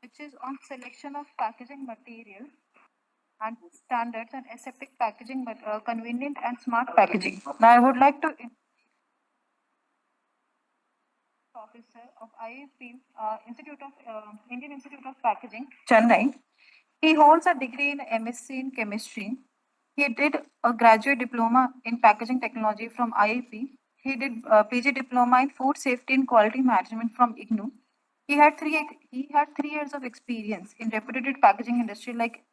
which is on selection of packaging material and standards and aseptic packaging, but convenient and smart packaging. Now, I would like to officer of IIP, Indian Institute of Packaging, Chennai. He holds a degree in MSc in chemistry. He did a graduate diploma in packaging technology from IIP. He did a PG diploma in food safety and quality management from IGNU. He had 3 years of experience in reputed packaging industry like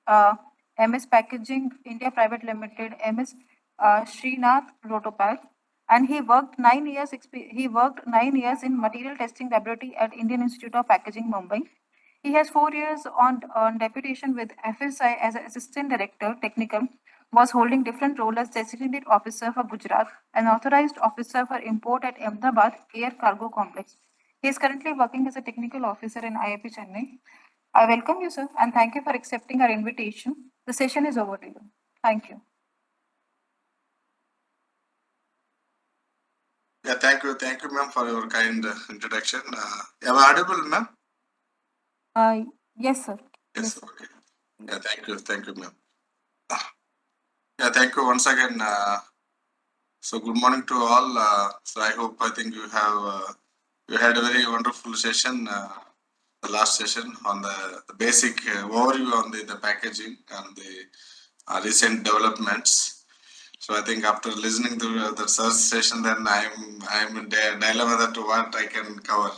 MS Packaging India Private Limited, MS Srinath Rotopack, and he worked 9 years in material testing laboratory at Indian Institute of Packaging, Mumbai. He has 4 years on deputation with FSI as an assistant director technical, was holding different roles as designated officer for Gujarat and authorized officer for import at Ahmedabad Air Cargo Complex. He is currently working as a technical officer in IIP Chennai. I welcome you, sir, and thank you for accepting our invitation. The session is over to you. Thank you. Yeah, thank you, ma'am, for your kind introduction. Am I audible, ma'am? Yes, sir. Yes, okay. Yeah, thank you, ma'am. Yeah, thank you once again. So, good morning to all. So, I think you had a very wonderful session, the last session on the basic overview on the packaging and the recent developments. So I think after listening to the first session, then I'm in dilemma that what I can cover.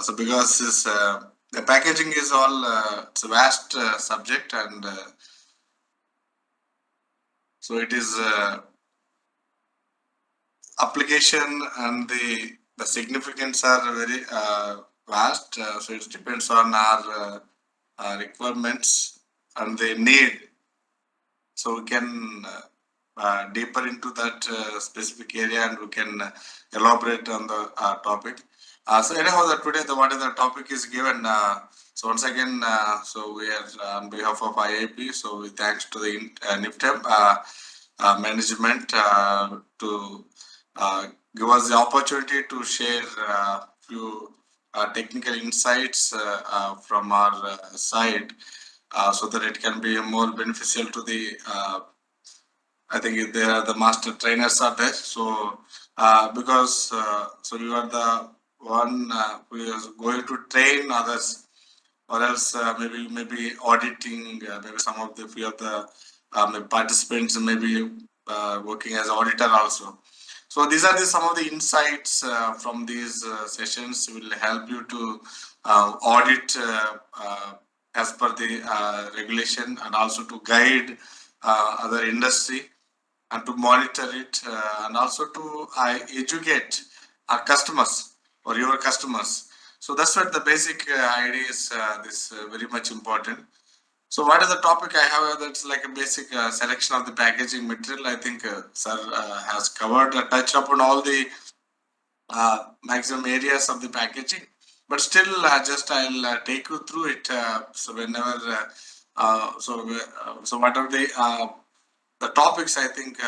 So because the packaging is all it's a vast subject, and so it is application and the significance are very vast. So it depends on our requirements and the need. So we can deeper into that specific area, and we can elaborate on the topic. So anyhow, today what is the topic is given. So once again, so we are on behalf of IIP. So we thanks to the NIPTEM management to give us the opportunity to share few technical insights from our side, so that it can be more beneficial to the I think they are the master trainers are there. So because so you are the one who is going to train others, or else maybe auditing, maybe some of the few of the participants maybe working as auditor also. So these are some of the insights from these sessions will help you to audit as per the regulation, and also to guide other industry, and to monitor it, and also to educate our customers or your customers. So that's what the basic idea is. This very much important. So what is the topic I have? That's like a basic selection of the packaging material. I think sir has covered, touched upon all the maximum areas of the packaging. But still, just I'll take you through it. So whenever, so what are the topics, I think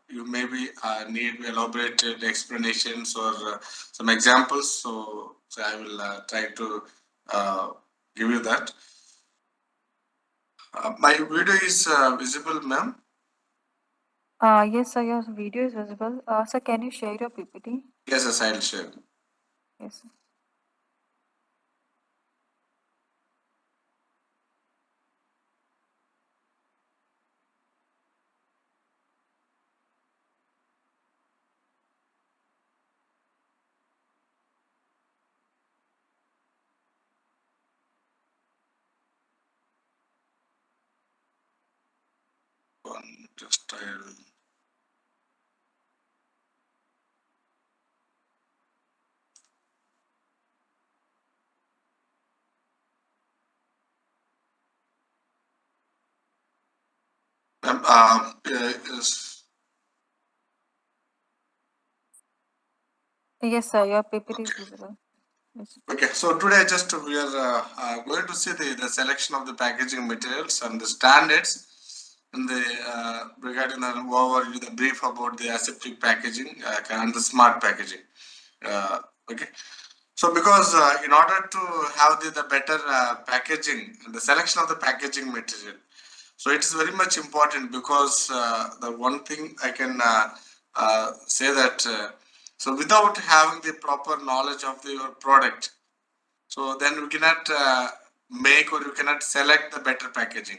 you maybe need elaborated explanations or some examples. So I will try to give you that. My video is visible, ma'am? Yes, sir, your video is visible. Sir, can you share your PPT? Yes, I'll share. Yes, sir. Just I'll. Yes. Yes, sir, your PPT is visible. Yes. Okay, so today just we are going to see the selection of the packaging materials and the standards, and the regarding the overview, the brief about the aseptic packaging and the smart packaging. Okay, So because in order to have the better packaging, the selection of the packaging material, so it is very much important because the one thing I can say that so without having the proper knowledge of your product, so then we cannot make or you cannot select the better packaging.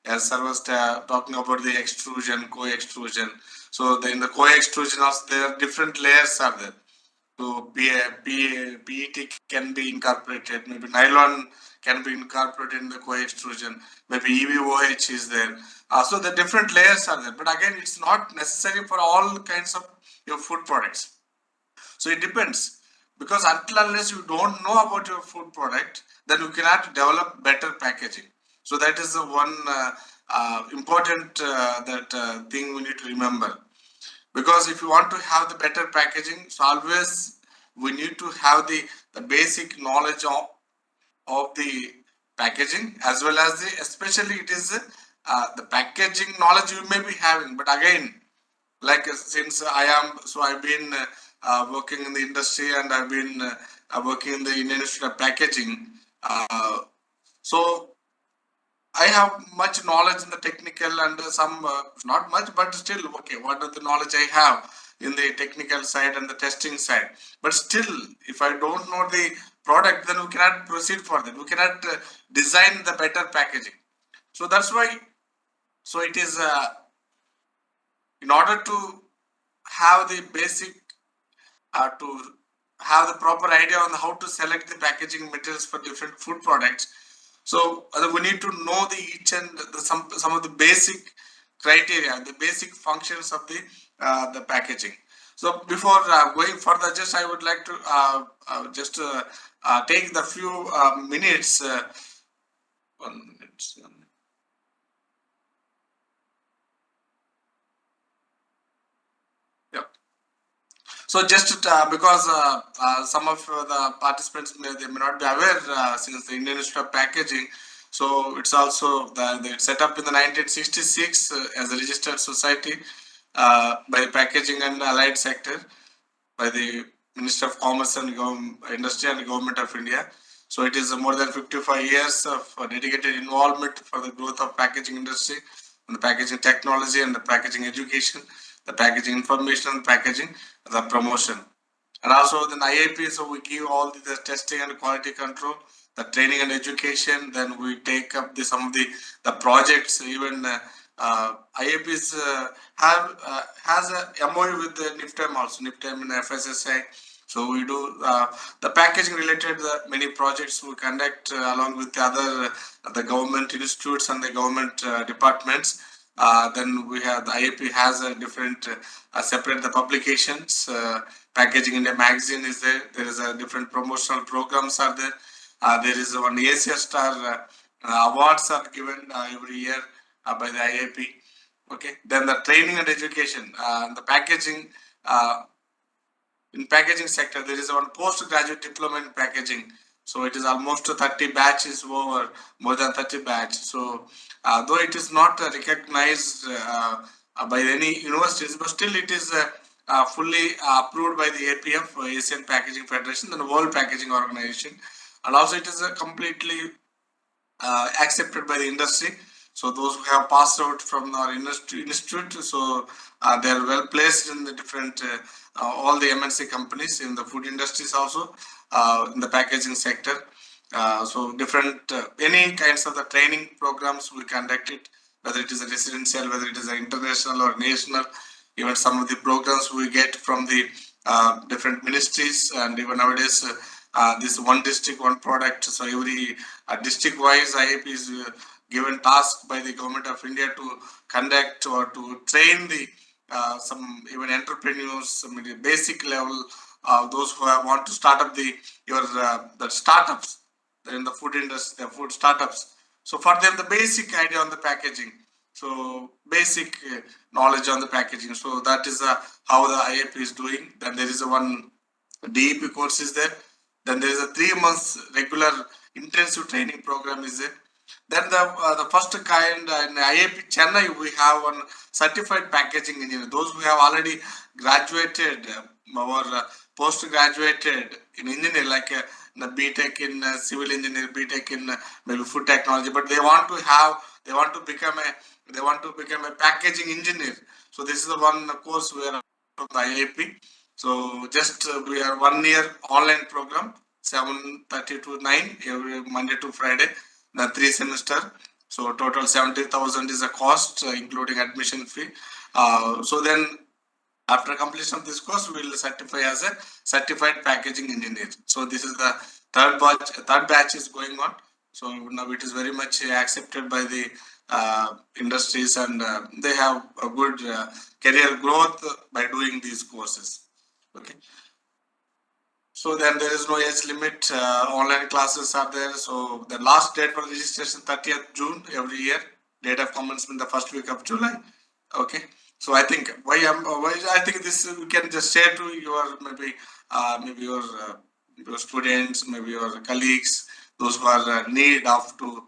As sir was talking about the extrusion, co-extrusion. So in the co-extrusion also there are different layers are there. So PET can be incorporated, maybe nylon can be incorporated in the co-extrusion, maybe EVOH is there. So the different layers are there. But again, it's not necessary for all kinds of your food products. So it depends. Because until unless you don't know about your food product, then you cannot develop better packaging. So that is the one important thing we need to remember. Because if you want to have the better packaging, so always we need to have the basic knowledge of the packaging as well as the especially it is the packaging knowledge you may be having, but again, like since I am, so I've been working in the industry and I've been working in the Indian Institute of Packaging. So I have much knowledge in the technical and some not much, but still okay. What are the knowledge I have in the technical side and the testing side? But still, if I don't know the product, then we cannot proceed further. We cannot design the better packaging. So that's why. So it is in order to have the basic to have the proper idea on how to select the packaging materials for different food products. So we need to know the each and some of the basic criteria, the basic functions of the packaging. So before going further, just I would like to just take the few minutes. 1 minute. Yeah. So just because some of the participants they may not be aware since the Indian Institute of Packaging, so it's also it's set up in the 1966 as a registered society by the packaging and allied sector by the Minister of Commerce and Industry and Government of India. So it is more than 55 years of dedicated involvement for the growth of packaging industry and the packaging technology and the packaging education, the packaging information and packaging, the promotion. And also then IAP, so we give all the testing and quality control, the training and education. Then we take up some of the projects. Even IAPs have has a MOU with the NIFTEM also, NIFTEM and FSSI. So we do the packaging related many projects we conduct along with the other the government institutes and the government departments. Then we have the IAP has a different separate the publications. Packaging India magazine is there. There is a different promotional programs are there. There is one Asia Star awards are given every year by the IAP. Okay. Then the training and education, the packaging. In packaging sector, there is one postgraduate diploma in packaging. So it is almost 30 batches over, more than 30 batch. So though it is not recognized by any universities, but still it is fully approved by the APF, Asian Packaging Federation, and the World Packaging Organization. And also it is completely accepted by the industry. So those who have passed out from our institute, so they are well placed in the different all the MNC companies in the food industries also in the packaging sector. So different any kinds of the training programs we conduct it, whether it is a residential, whether it is an international or national. Even some of the programs we get from the different ministries, and even nowadays this one district one product. So every district wise IAP is given task by the government of India to conduct or to train the some even entrepreneurs, some basic level those who want to start up the startups in the food industry, the food startups. So for them, the basic idea on the packaging. So basic knowledge on the packaging. So that is how the IAP is doing. Then there is a one DEP course is there. Then there is a 3 months regular intensive training program is there. Then the first kind in IAP Chennai we have one certified packaging engineer. Those who have already graduated postgraduated in engineer, like the BTech in civil engineer, BTech in maybe food technology, but they want to become a packaging engineer. So this is the one course we are from the IIP. So just we are 1 year online program, 7:30 to 9 every Monday to Friday, the 3 semester. So total 70,000 is a cost, including admission fee. So then after completion of this course, we will certify as a certified packaging engineer. So this is the third batch. Third batch is going on. So now it is very much accepted by the industries, and they have a good career growth by doing these courses. Okay. So then there is no age limit. Online classes are there. So the last date for registration 30th June every year. Date of commencement the first week of July. Okay. So I think why I think this you can just share to your maybe your students, maybe your colleagues, those who are need of to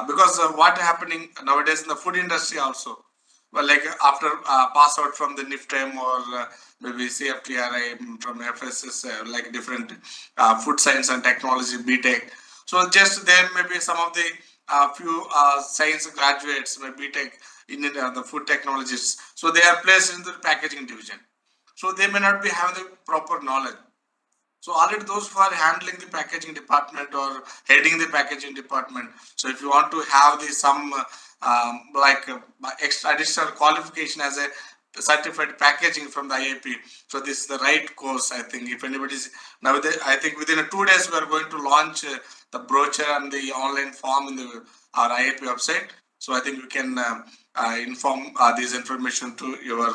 because what happening nowadays in the food industry also. Well, like after pass out from the NIFTEM or maybe CFTRI from FSS, like different food science and technology BTech. So just there may be some of the few science graduates, maybe BTech in the food technologists. So they are placed in the packaging division. So they may not be having the proper knowledge. So already those who are handling the packaging department or heading the packaging department. So if you want to have the some extra additional qualification as a certified packaging from the IIP, so this is the right course. I think if anybody's nowadays, I think within 2 days we are going to launch the brochure and the online form in the our IIP website. So I think we can inform this information to your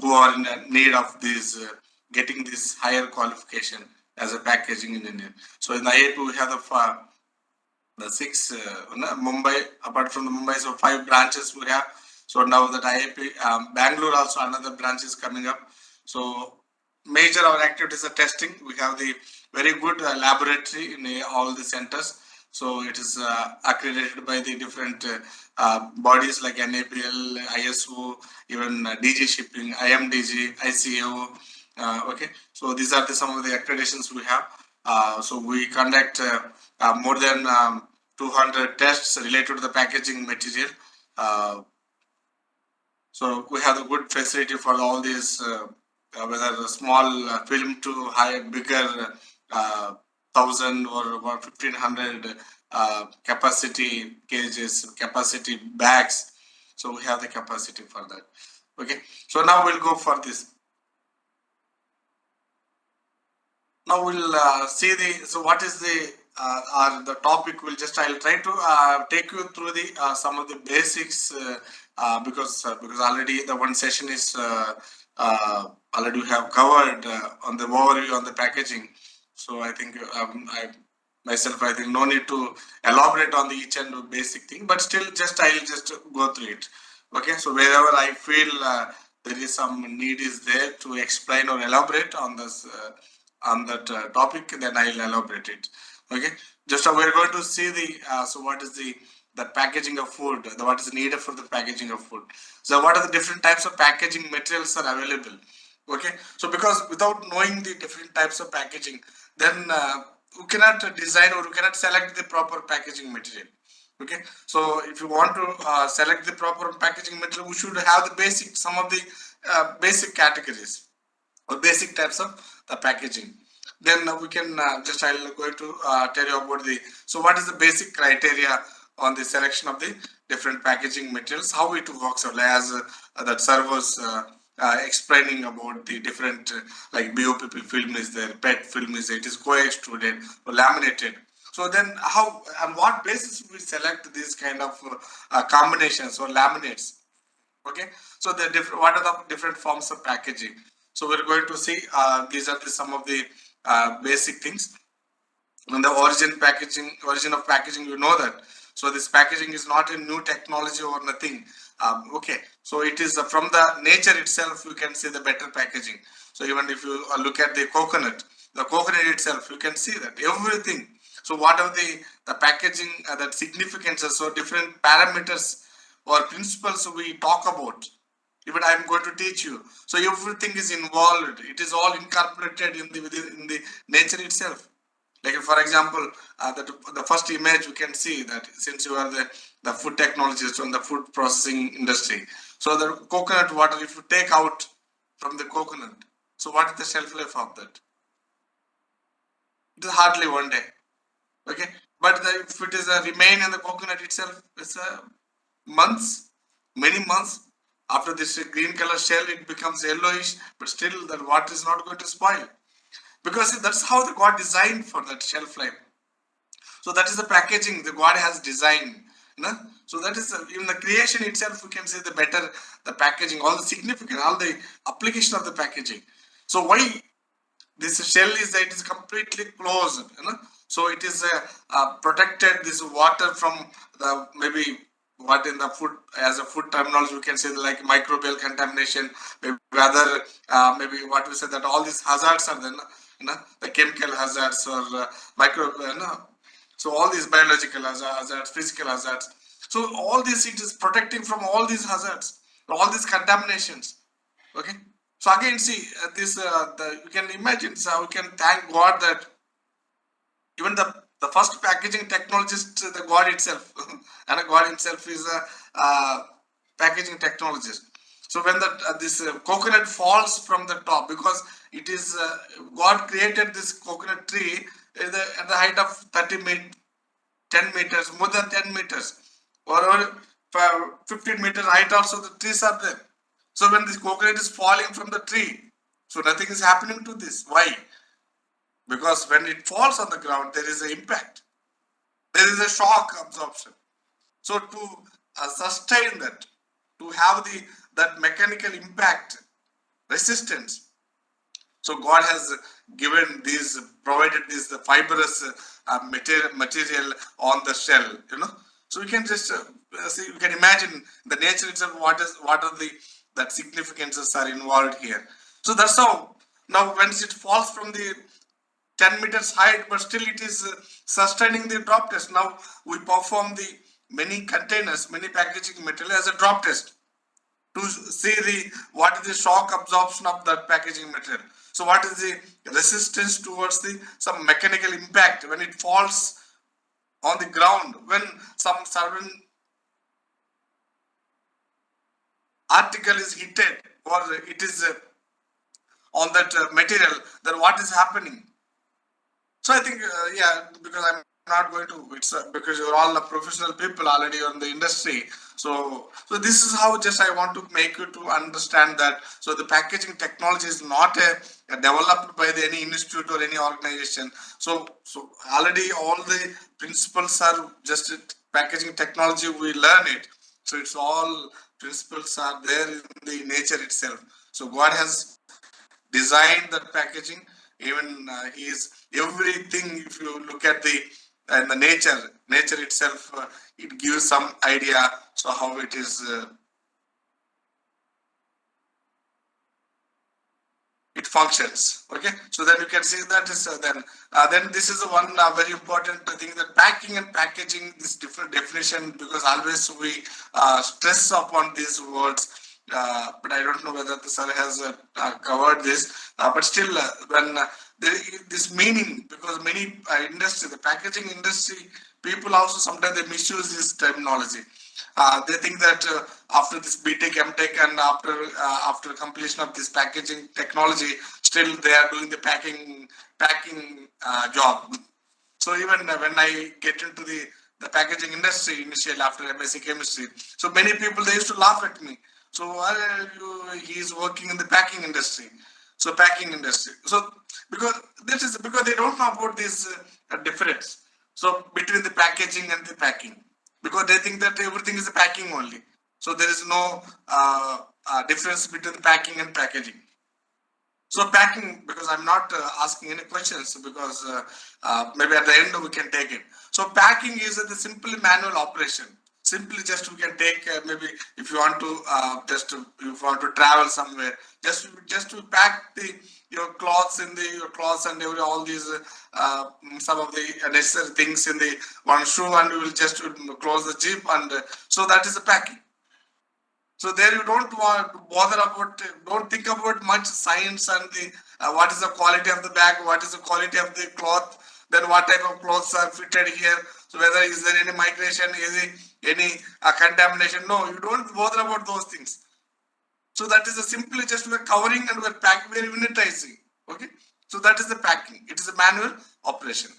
who are in need of these. Getting this higher qualification as a packaging engineer. So in IIP we have the six Mumbai. Apart from the Mumbai, so 5 branches we have. So now that IIP Bangalore also another branch is coming up. So major our activities are testing. We have the very good laboratory in all the centers. So it is accredited by the different bodies like NAPL, ISO, even DG Shipping, IMDG, ICAO. Okay, so these are some of the accreditations we have. So we conduct more than 200 tests related to the packaging material. So we have a good facility for all these, whether a small film to high, bigger 1,000 or 1,500 capacity cages, capacity bags. So we have the capacity for that. Okay, so now we'll go for this. Now we'll see the so what is the topic. I'll try to take you through the some of the basics because already the one session is already we have covered on the overview on the packaging. So I think I think no need to elaborate on the each and basic thing, but still I'll just go through it. Okay, so wherever I feel there is some need is there to explain or elaborate on this on that topic, then I'll elaborate it. Okay, just we're going to see the so what is the packaging of food, what is needed for the packaging of food. So what are the different types of packaging materials are available. Okay, so because without knowing the different types of packaging, then you cannot design or you cannot select the proper packaging material. Okay, so if you want to select the proper packaging material, we should have the basic some of the basic categories or basic types of the packaging. Then we can I'll going to tell you about the so what is the basic criteria on the selection of the different packaging materials, how it works out as that servers explaining about the different like BOPP film is there, PET film is there, it is co-extruded or laminated. So then how on what basis we select these kind of combinations or laminates. Okay, so the different what are the different forms of packaging. So we're going to see these are some of the basic things. And the origin of packaging, you know that. So this packaging is not a new technology or nothing. Okay, so it is from the nature itself. You can see the better packaging. So even if you look at the coconut itself, you can see that everything. So what are the packaging that significances or different parameters or principles we talk about. Even I'm going to teach you. So everything is involved. It is all incorporated in the nature itself. Like for example, the first image you can see that since you are the food technologist from the food processing industry. So the coconut water, if you take out from the coconut, so what is the shelf life of that? It is hardly 1 day. Okay, but if it is a remain in the coconut itself, it's a months, many months. After this green color shell, it becomes yellowish, but still the water is not going to spoil because that's how the God designed for that shelf life. So that is the packaging the God has designed. You know? So that is in the creation itself. We can say the better the packaging, all the significant, all the application of the packaging. So why this shell is that it is completely closed, so it is protected this water from the maybe what in the food as a food terminology we can say like microbial contamination, maybe other maybe what we say that all these hazards are there, the chemical hazards or micro so all these biological hazards, physical hazards, so all this it is protecting from all these hazards, all these contaminations. Okay, so again, see this. You can imagine. So we can thank God that even the first packaging technologist, the God itself, and God himself is a packaging technologist. So when the this coconut falls from the top, because it is God created this coconut tree at the height of 10 meters, more than 10 meters, or 15 meters height. Also, the trees are there. So when this coconut is falling from the tree, so nothing is happening to this. Why? Because when it falls on the ground, there is an impact. There is a shock absorption. So to sustain that, to have the that mechanical impact resistance, so God has given these, provided this the fibrous material on the shell. So we can just see, you can imagine the nature itself. What are the that significances are involved here. So that's how now when it falls from the 10 meters height, but still it is sustaining the drop test. Now we perform the many containers, many packaging material as a drop test to see the what is the shock absorption of that packaging material. So what is the resistance towards the some mechanical impact when it falls on the ground, when some certain article is hitted or it is on that material, then what is happening? So I think, yeah, because I'm not going to, it's because you're all the professional people already on the industry. So this is how just I want to make you to understand that. So the packaging technology is not developed by any institute or any organization. So already all the principles are just packaging technology. We learn it. So it's all principles are there in the nature itself. So God has designed that packaging. Even he is everything. If you look at the nature itself, it gives some idea. So how it is. It functions. Okay, so then you can see that is then this is the one very important thing, that packing and packaging, this different definition, because always we stress upon these words, but I don't know whether the sir has covered this, but still when this meaning, because many industry, the packaging industry people also sometimes they misuse this terminology. They think that after this BTech, MTech, and after completion of this packaging technology, still they are doing the packing job. So even when I get into the packaging industry initially after MSc chemistry, so many people they used to laugh at me. So he is working in the packing industry. So packing industry. So because this is because they don't know about this difference. So between the packaging and the packing, because they think that everything is a packing only. So there is no difference between the packing and packaging. So packing, because I'm not asking any questions, because maybe at the end we can take it. So packing is the simply manual operation. Simply just we can take maybe if you want to if you want to travel somewhere, just to pack your clothes in your clothes and all these some of the necessary things in the one shoe, and we will just close the jeep, and so that is the packing. So there you don't want to bother about, don't think about much science and the what is the quality of the bag, what is the quality of the cloth, then what type of clothes are fitted here. So whether is there any migration, any contamination? No, you don't bother about those things. So that is a simply just we're covering and we're packing, we're unitizing. Okay. So that is the packing. It is a manual operation.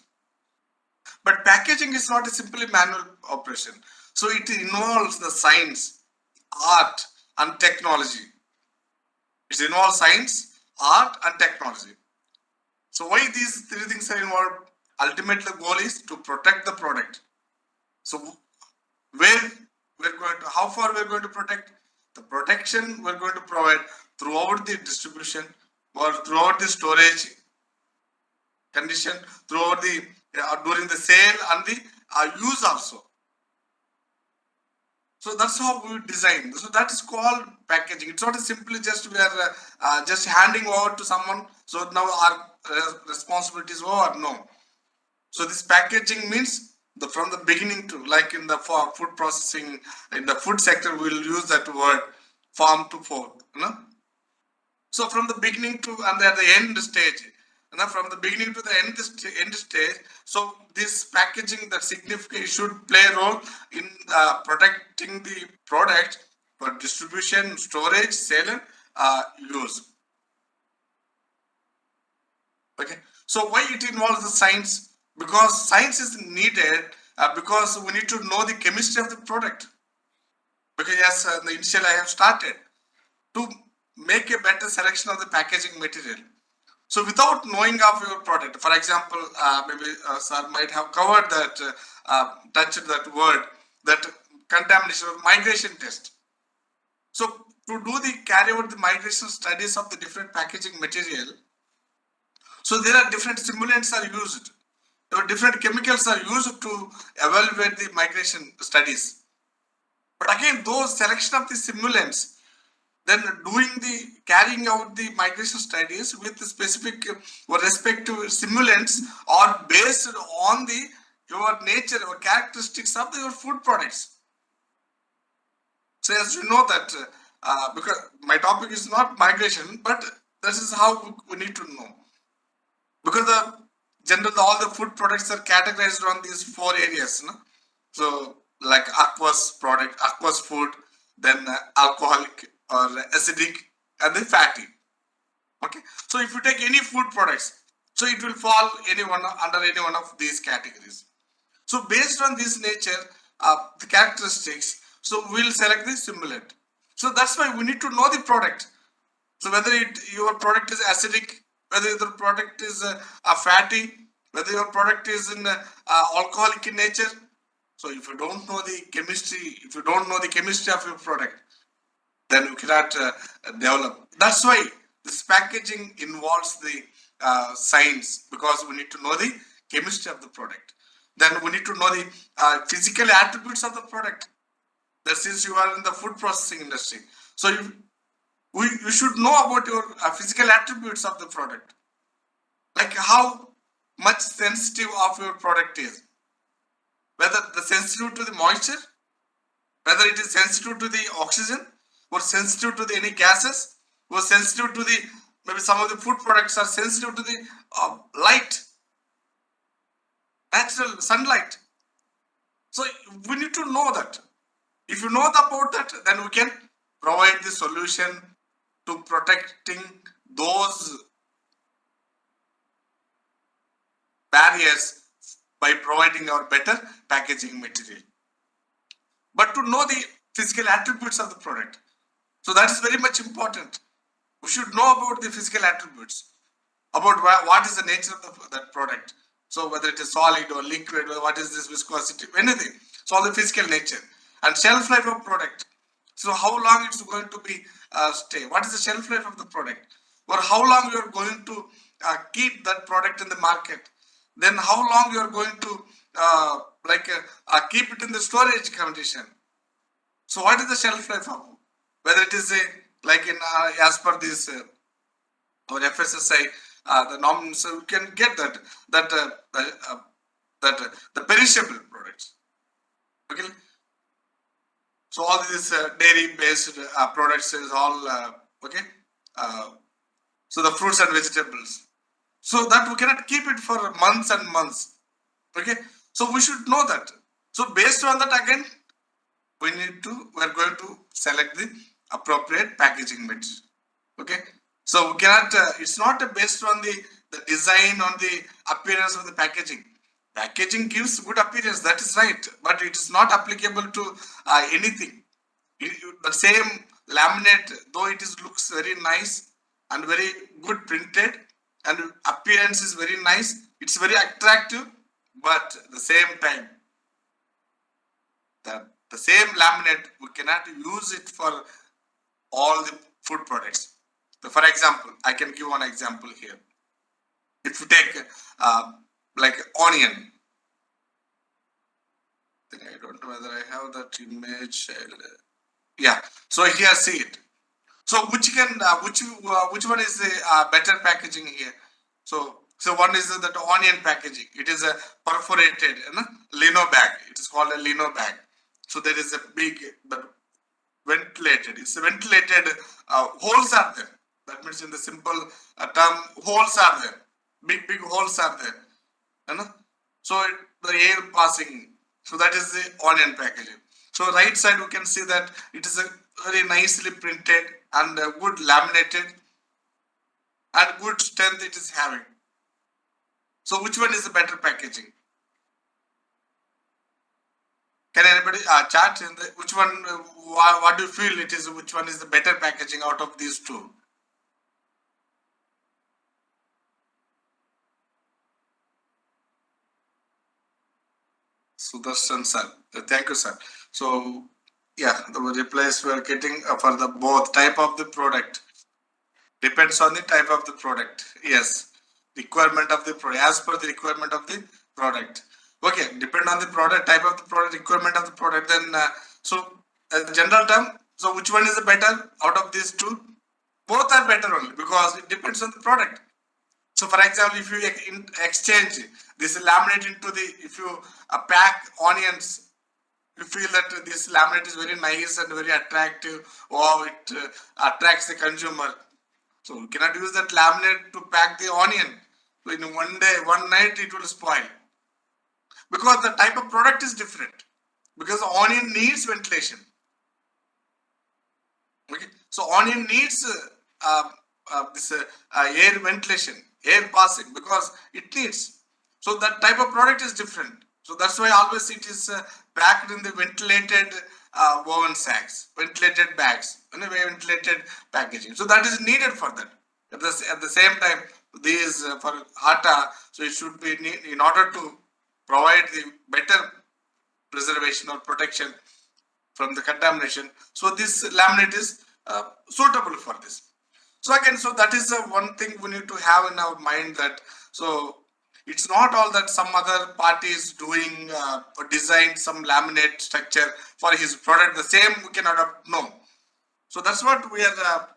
But packaging is not a simply manual operation. So it involves the science, art, and technology. It involves science, art, and technology. So why these three things are involved? Ultimately, the goal is to protect the product. So where we're going to, how far we're going to protect? The protection we're going to provide throughout the distribution or throughout the storage condition, throughout the during the sale and the use also. So that's how we design. So that is called packaging. It's not simply just we are just handing over to someone. So now our responsibility is over. No. So this packaging means the from the beginning to, like in the food processing, in the food sector, we'll use that word farm to fork. You know. So from the beginning to and at the end stage, from the beginning to the end stage. So this packaging that significant should play a role in protecting the product for distribution, storage, sale, and use. Okay. So why it involves the science? Because science is needed because we need to know the chemistry of the product. Because as the initial I have started to make a better selection of the packaging material. So without knowing of your product, for example, maybe sir might have covered that, touched that word, that contamination or migration test. So to do the carry out the migration studies of the different packaging material, so there are different simulants are used. Different chemicals are used to evaluate the migration studies. But again, those selection of the simulants, then doing the carrying out the migration studies with the specific or respective simulants are based on the your nature or characteristics of your food products. So as you know that because my topic is not migration, but this is how we need to know, because the general all the food products are categorized on these four areas. No? So like aqueous product, aqueous food, then alcoholic or acidic, and then fatty. Okay. So if you take any food products, so it will fall under any one of these categories. So based on this nature, the characteristics, so we'll select the simulant. So that's why we need to know the product. So whether your product is acidic, whether your product is a fatty, whether your product is in alcoholic in nature. So if you don't know the chemistry, if you don't know the chemistry of your product, then you cannot develop. That's why this packaging involves the science, because we need to know the chemistry of the product. Then we need to know the physical attributes of the product. That since you are in the food processing industry, so you should know about your physical attributes of the product, like how much sensitive of your product is, whether the sensitive to the moisture, whether it is sensitive to the oxygen, or sensitive to the any gases, or sensitive to the maybe some of the food products are sensitive to the light, natural sunlight. So we need to know that. If you know about that, then we can provide the solution to protecting those barriers by providing our better packaging material. But to know the physical attributes of the product, so that is very much important. We should know about the physical attributes, about what is the nature of that product. So whether it is solid or liquid, or what is this viscosity, anything. So all the physical nature and shelf life of product. So how long it's going to be stay? What is the shelf life of the product? Or how long you are going to keep that product in the market? Then how long you are going to keep it in the storage condition? So what is the shelf life of? Whether it is a like in as per this or FSSI the norm, so you can get that the perishable products. Okay. So all these dairy based products is all okay. So the fruits and vegetables. So that we cannot keep it for months and months. Okay. So we should know that. So based on that again, we are going to select the appropriate packaging material. Okay. So we cannot, it's not based on the design, on the appearance of the packaging. Packaging gives good appearance, that is right, but it is not applicable to anything. The same laminate, though it is looks very nice and very good printed and appearance is very nice, it's very attractive, but the same time, the same laminate, we cannot use it for all the food products. So for example, I can give one example here. If you take like onion, then I don't know whether I have that image. Yeah, so here see it. So which one is the better packaging here? So one is that onion packaging. It is a perforated lino bag. It is called a lino bag. So there is a big but ventilated. It's a ventilated holes are there. That means in the simple term, holes are there. Big holes are there. So the air passing. So that is the onion packaging. So right side you can see that it is a very nicely printed and good laminated and good strength it is having. So which one is the better packaging? Can anybody chat in the which one? What do you feel it is? Which one is the better packaging out of these two? Sudarshan sir, thank you sir. So yeah, the replies we are getting for the both type of the product depends on the type of the product. Yes, requirement of the product as per the requirement of the product. Okay, depend on the product type of the product, requirement of the product. Then so as a general term, so which one is the better out of these two? Both are better only because it depends on the product. So for example, if you exchange this laminate into the, if you pack onions, you feel that this laminate is very nice and very attractive, or it attracts the consumer. So you cannot use that laminate to pack the onion. So in one day, one night, it will spoil because the type of product is different. Because onion needs ventilation. Okay, so onion needs this air ventilation, air passing because it needs. So that type of product is different. So that's why always it is packed in the ventilated woven sacks, ventilated bags, ventilated packaging. So that is needed for that. At the same time, these for atta, so it should be in order to provide the better preservation or protection from the contamination. So this laminate is suitable for this. So again, so that is one thing we need to have in our mind that so it's not all that some other party is doing or designed some laminate structure for his product. The same we cannot adopt. No. So that's what we are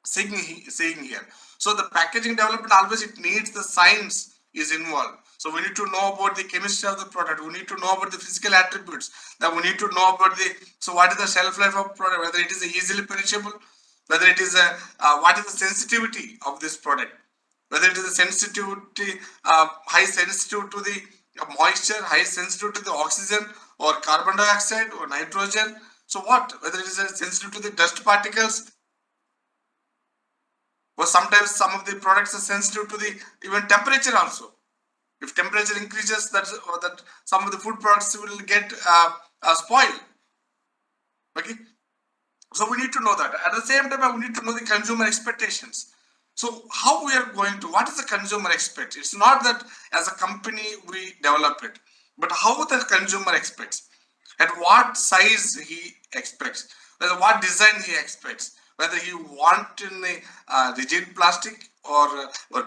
seeing here. So the packaging development always it needs the science is involved. So we need to know about the chemistry of the product. We need to know about the physical attributes. That we need to know about the so what is the shelf life of product, whether it is easily perishable, whether it is a what is the sensitivity of this product, whether it is a sensitivity high sensitive to the moisture, high sensitive to the oxygen or carbon dioxide or nitrogen. So what whether it is sensitive to the dust particles, or sometimes some of the products are sensitive to the even temperature also. If temperature increases, that some of the food products will get spoiled. Okay, so we need to know that. At the same time, we need to know the consumer expectations. So how we are going to, what is the consumer expect? It's not that as a company we develop it, but how the consumer expects, at what size he expects, whether what design he expects, whether he want in a rigid plastic or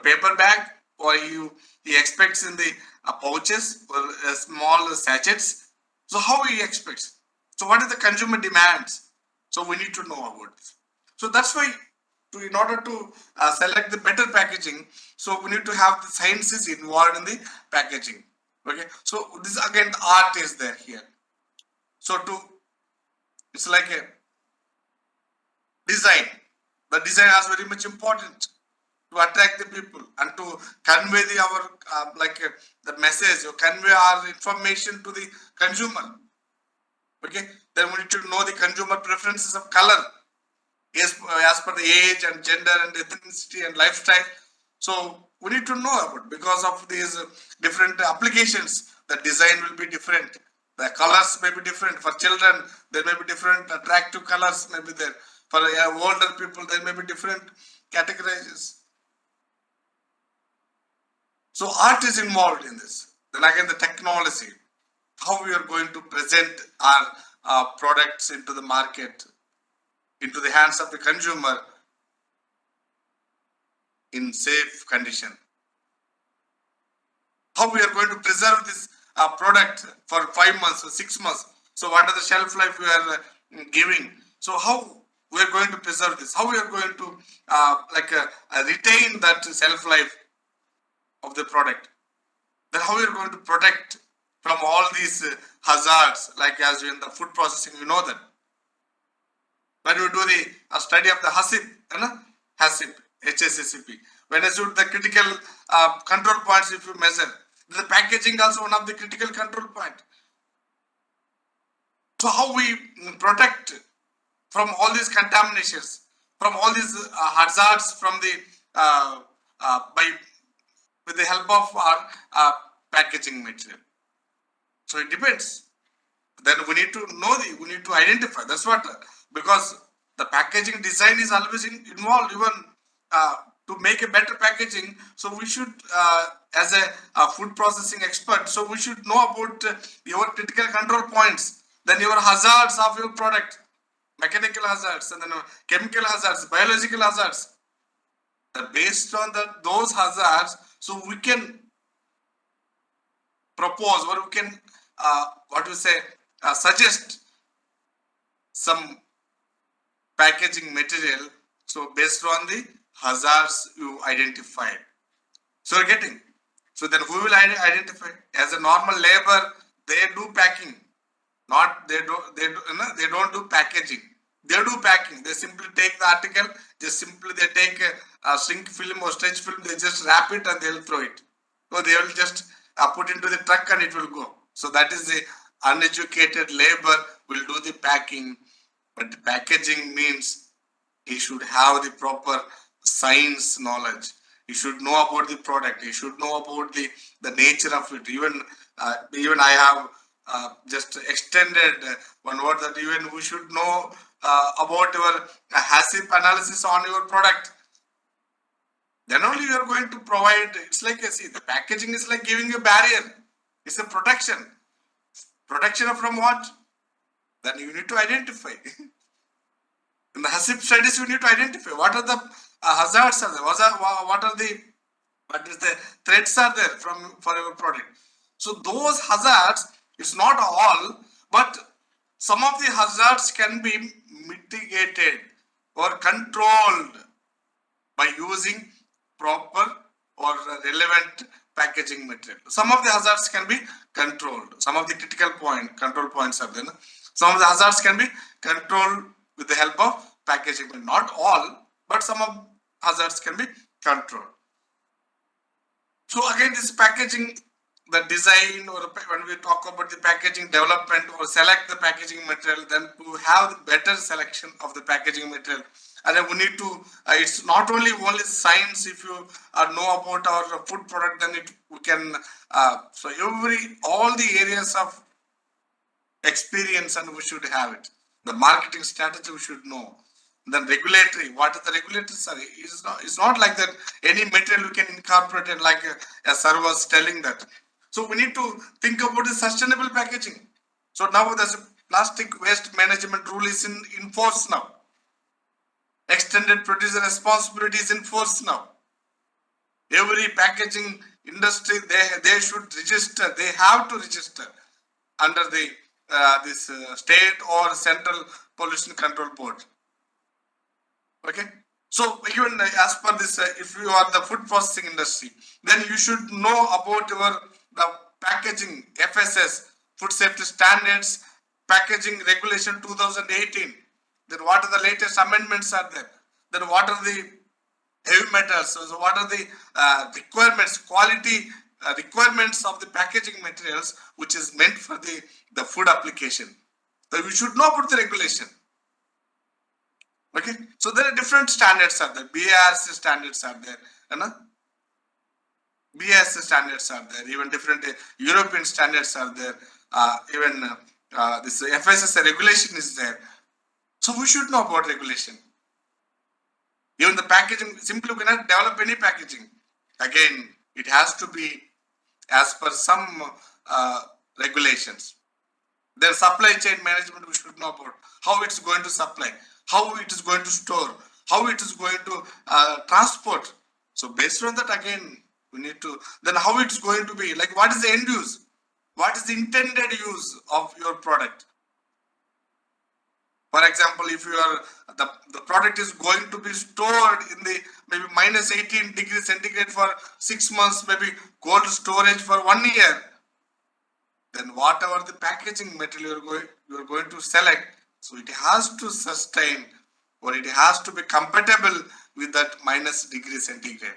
paper bag, or he expects in the pouches or small sachets. So how he expects? So what is the consumer demands? So we need to know about this. So that's why in order to select the better packaging, so we need to have the sciences involved in the packaging. Okay, so this again the art is there here. So to It's like a design. The design is very much important to attract the people and to convey the message or convey our information to the consumer. Okay, then we need to know the consumer preferences of color as per the age and gender and ethnicity and lifestyle. So we need to know about, because of these different applications, the design will be different. The colors may be different. For children, there may be different attractive colors may be there. For older people, there may be different categorizes. So art is involved in this. Then again, the technology, how we are going to present our products into the market, into the hands of the consumer in safe condition. How we are going to preserve this product for 5 months or 6 months. So what are the shelf life we are giving? So how we are going to preserve this? How we are going to retain that shelf life of the product? Then how we are going to protect from all these hazards, like as in the food processing, you know that. When we do the study of the HACCP, HACCP, when I shoot the critical control points, if you measure, the packaging also one of the critical control point. So how we protect from all these contaminations, from all these hazards, from the by with the help of our packaging material. So it depends. Then we need to know we need to identify. That's what, because the packaging design is always involved, even to make a better packaging. So we should, as a food processing expert, so we should know about your critical control points, then your hazards of your product, mechanical hazards, and then chemical hazards, biological hazards. Based on those hazards, so we can propose, or we can suggest some packaging material, so based on the hazards you identified. So you're getting. So then who will identify? As a normal labor, they do packing. Not they don't do packaging. They do packing. They simply take the article, they take a shrink film or stretch film, they just wrap it and they'll throw it. So they will just put into the truck and it will go. So that is the uneducated labor will do the packing. But the packaging means he should have the proper science knowledge. He should know about the product. He should know about the nature of it. Even I have just extended one word, that even we should know about your HACCP analysis on your product. Then only you are going to provide. It's like, the packaging is like giving you a barrier. It's a protection. Protection from what? Then you need to identify. In the HACCP studies, you need to identify what are the hazards are there. What is the threats are there for your product. So those hazards, it's not all, but some of the hazards can be mitigated or controlled by using proper or relevant packaging material. Some of the hazards can be controlled. Some of the critical control points are there. Some of the hazards can be controlled with the help of packaging. Not all, but some of hazards can be controlled. So again, this packaging, the design, or when we talk about the packaging development or select the packaging material, then to have the better selection of the packaging material. And then we need to, it's not only science. If you know about our food product, then we can, so all the areas of experience, and we should have it. The marketing strategy we should know. Then regulatory, what is the regulators are? It's not like that any material we can incorporate it, like a sir was telling that. So we need to think about the sustainable packaging. So now there's a plastic waste management rule is in force now. Extended producer responsibility is in force now. Every packaging industry, they should register. They have to register under the this state or central pollution control board. Okay. So even as per this, if you are the food processing industry, then you should know about the packaging, FSS, food safety standards, packaging regulation 2018. Then what are the latest amendments are there? Then what are the heavy metals? So what are the requirements, quality requirements of the packaging materials which is meant for the food application? So we should know about the regulation. Okay, so there are different standards are there. BARC standards are there, you know? BAS standards are there. Even different European standards are there. Even this FSSAI regulation is there. So we should know about regulation. Even the packaging, simply we cannot develop any packaging. Again, it has to be as per some regulations. Then supply chain management we should know about how it's going to supply, how it is going to store, how it is going to transport. So based on that, again, we need to, then how it's going to be, like what is the end use? What is the intended use of your product? For example, if you are the product is going to be stored in the maybe minus 18 degrees centigrade for 6 months, maybe cold storage for 1 year, then whatever the packaging material you are going to select, so it has to sustain or it has to be compatible with that minus degree centigrade.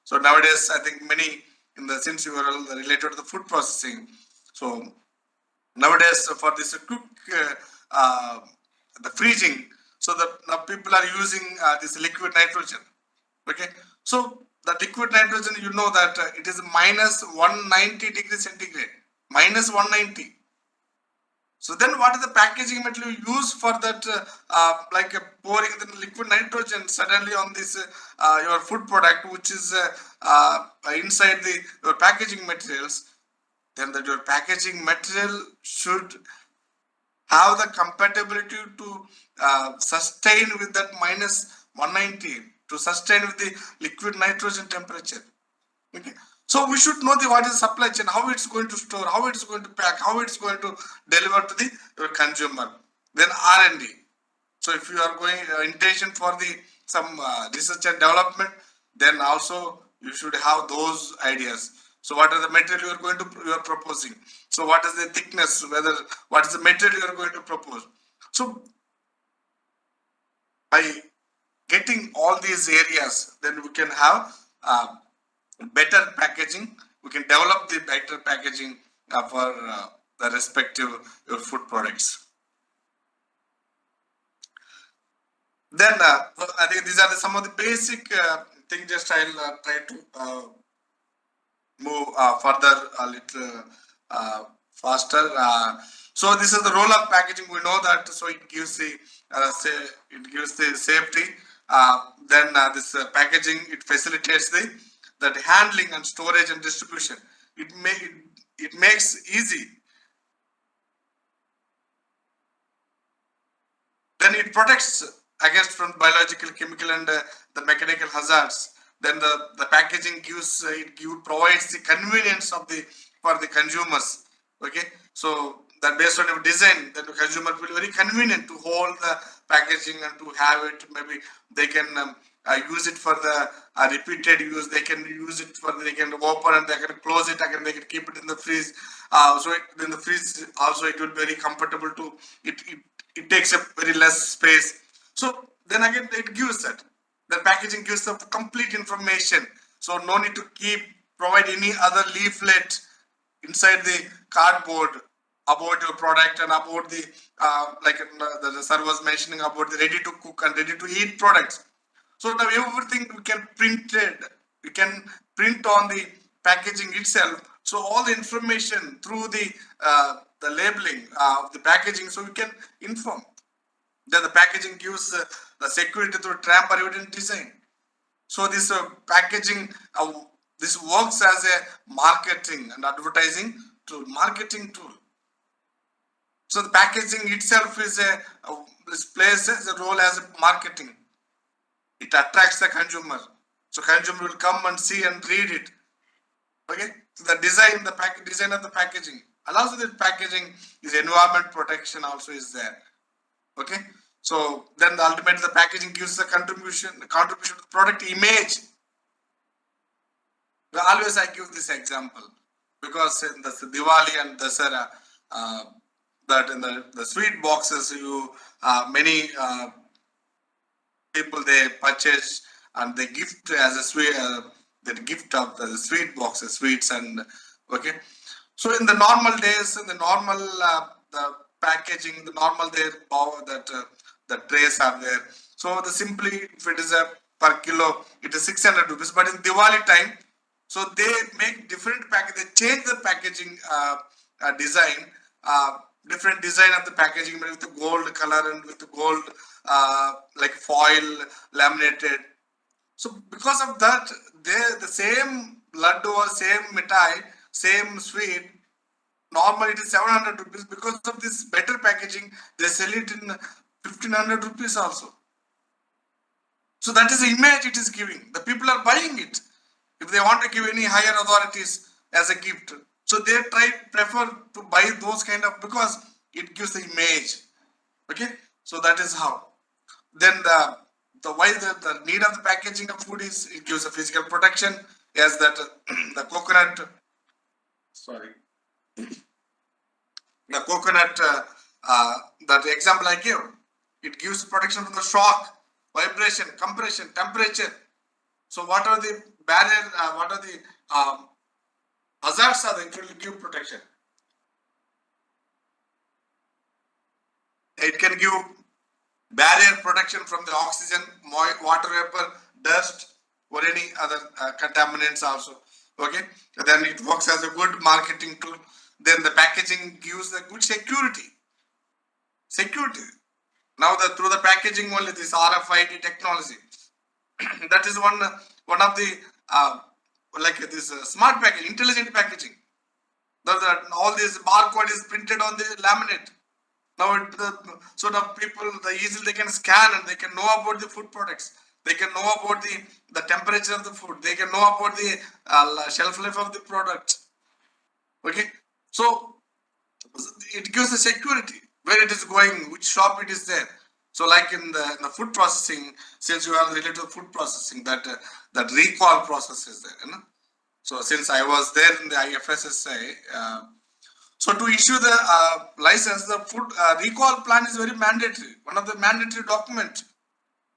So nowadays, I think many in the since you are all related to the food processing, so nowadays for this quick the freezing, so that now people are using this liquid nitrogen. Okay, so the liquid nitrogen, you know that it is minus 190 degrees centigrade, minus 190. So then what is the packaging material used for that, like pouring the liquid nitrogen suddenly on this your food product, which is inside the your packaging materials, then that your packaging material should have the compatibility to sustain with that minus 190, to sustain with the liquid nitrogen temperature. Okay, so we should know the what is the supply chain, how it's going to store, how it's going to pack, how it's going to deliver to the your consumer. Then R&D. So if you are going intention for the some research and development, then also you should have those ideas. So what are the material you are going to you are proposing? So what is the thickness? Whether what is the material you are going to propose? So by getting all these areas, then we can have better packaging. We can develop the better packaging for the respective your food products. Then I think these are some of the basic things. Just I'll try to move further a little faster. So this is the role of packaging. We know that. So it gives the it gives the safety. Then this packaging, it facilitates the that handling and storage and distribution. It makes easy. Then it protects against from biological, chemical, and the mechanical hazards. Then the packaging gives provides the convenience of the for the consumers. Okay, so that based on your design, then the consumer will very convenient to hold the packaging and to have it. Maybe they can use it for the repeated use. They can use it for they can open and they can close it again. They can keep it in the freeze. In the freeze also it will be very comfortable to it takes up very less space. So then again it gives that. The packaging gives the complete information. So no need to provide any other leaflet inside the cardboard about your product and about the like the sir was mentioning about the ready to cook and ready to eat products. So now everything we can print it. We can print on the packaging itself. So all the information through the labeling of the packaging, so we can inform. Then the packaging gives the security through tamper evident design. So this packaging, this works as a marketing and advertising tool, marketing tool. So the packaging itself is this plays a role as a marketing. It attracts the consumer. So consumer will come and see and read it. Okay. So the design, design of the packaging allows the packaging is environment protection also is there. Okay. So then the ultimate the packaging gives the contribution to the product image. Always I give this example because in the Diwali and Dasara, that in the sweet boxes, you many people they purchase and they gift as a sweet the gift of the sweet boxes, sweets and okay. So in the normal days, in the normal the packaging, the normal there that the trays are there. So the simply if it is a per kilo, it is 600 rupees. But in Diwali time, so they make different package. They change the packaging design, different design of the packaging with the gold color and with the gold like foil laminated. So because of that, they the same laddu or same mithai, same sweet. Normally it is 700 rupees. Because of this better packaging, they sell it in 1500 rupees also. So that is the image it is giving. The people are buying it. If they want to give any higher authorities as a gift, so they prefer to buy those kind of because it gives the image. Okay, so that is how. Then the why the need of the packaging of food is it gives a physical protection as that the coconut. Sorry, the coconut. That example I gave, it gives protection from the shock, vibration, compression, temperature. So what are the barrier? What are the hazards? Are it will give protection. It can give barrier protection from the oxygen, water vapor, dust, or any other contaminants also. Okay, then it works as a good marketing tool. Then the packaging gives the good security. Security. Now the through the packaging only this RFID technology. That is one of the like this smart packaging, intelligent packaging. All this barcode is printed on the laminate. Now so the people the easily they can scan and they can know about the food products. They can know about the temperature of the food. They can know about the shelf life of the product. Okay, so it gives the security where it is going, which shop it is there. So like in the food processing, since you are related to food processing, that recall process is there. You know? So since I was there in the IFSSI, so to issue the license, the food recall plan is very mandatory. One of the mandatory documents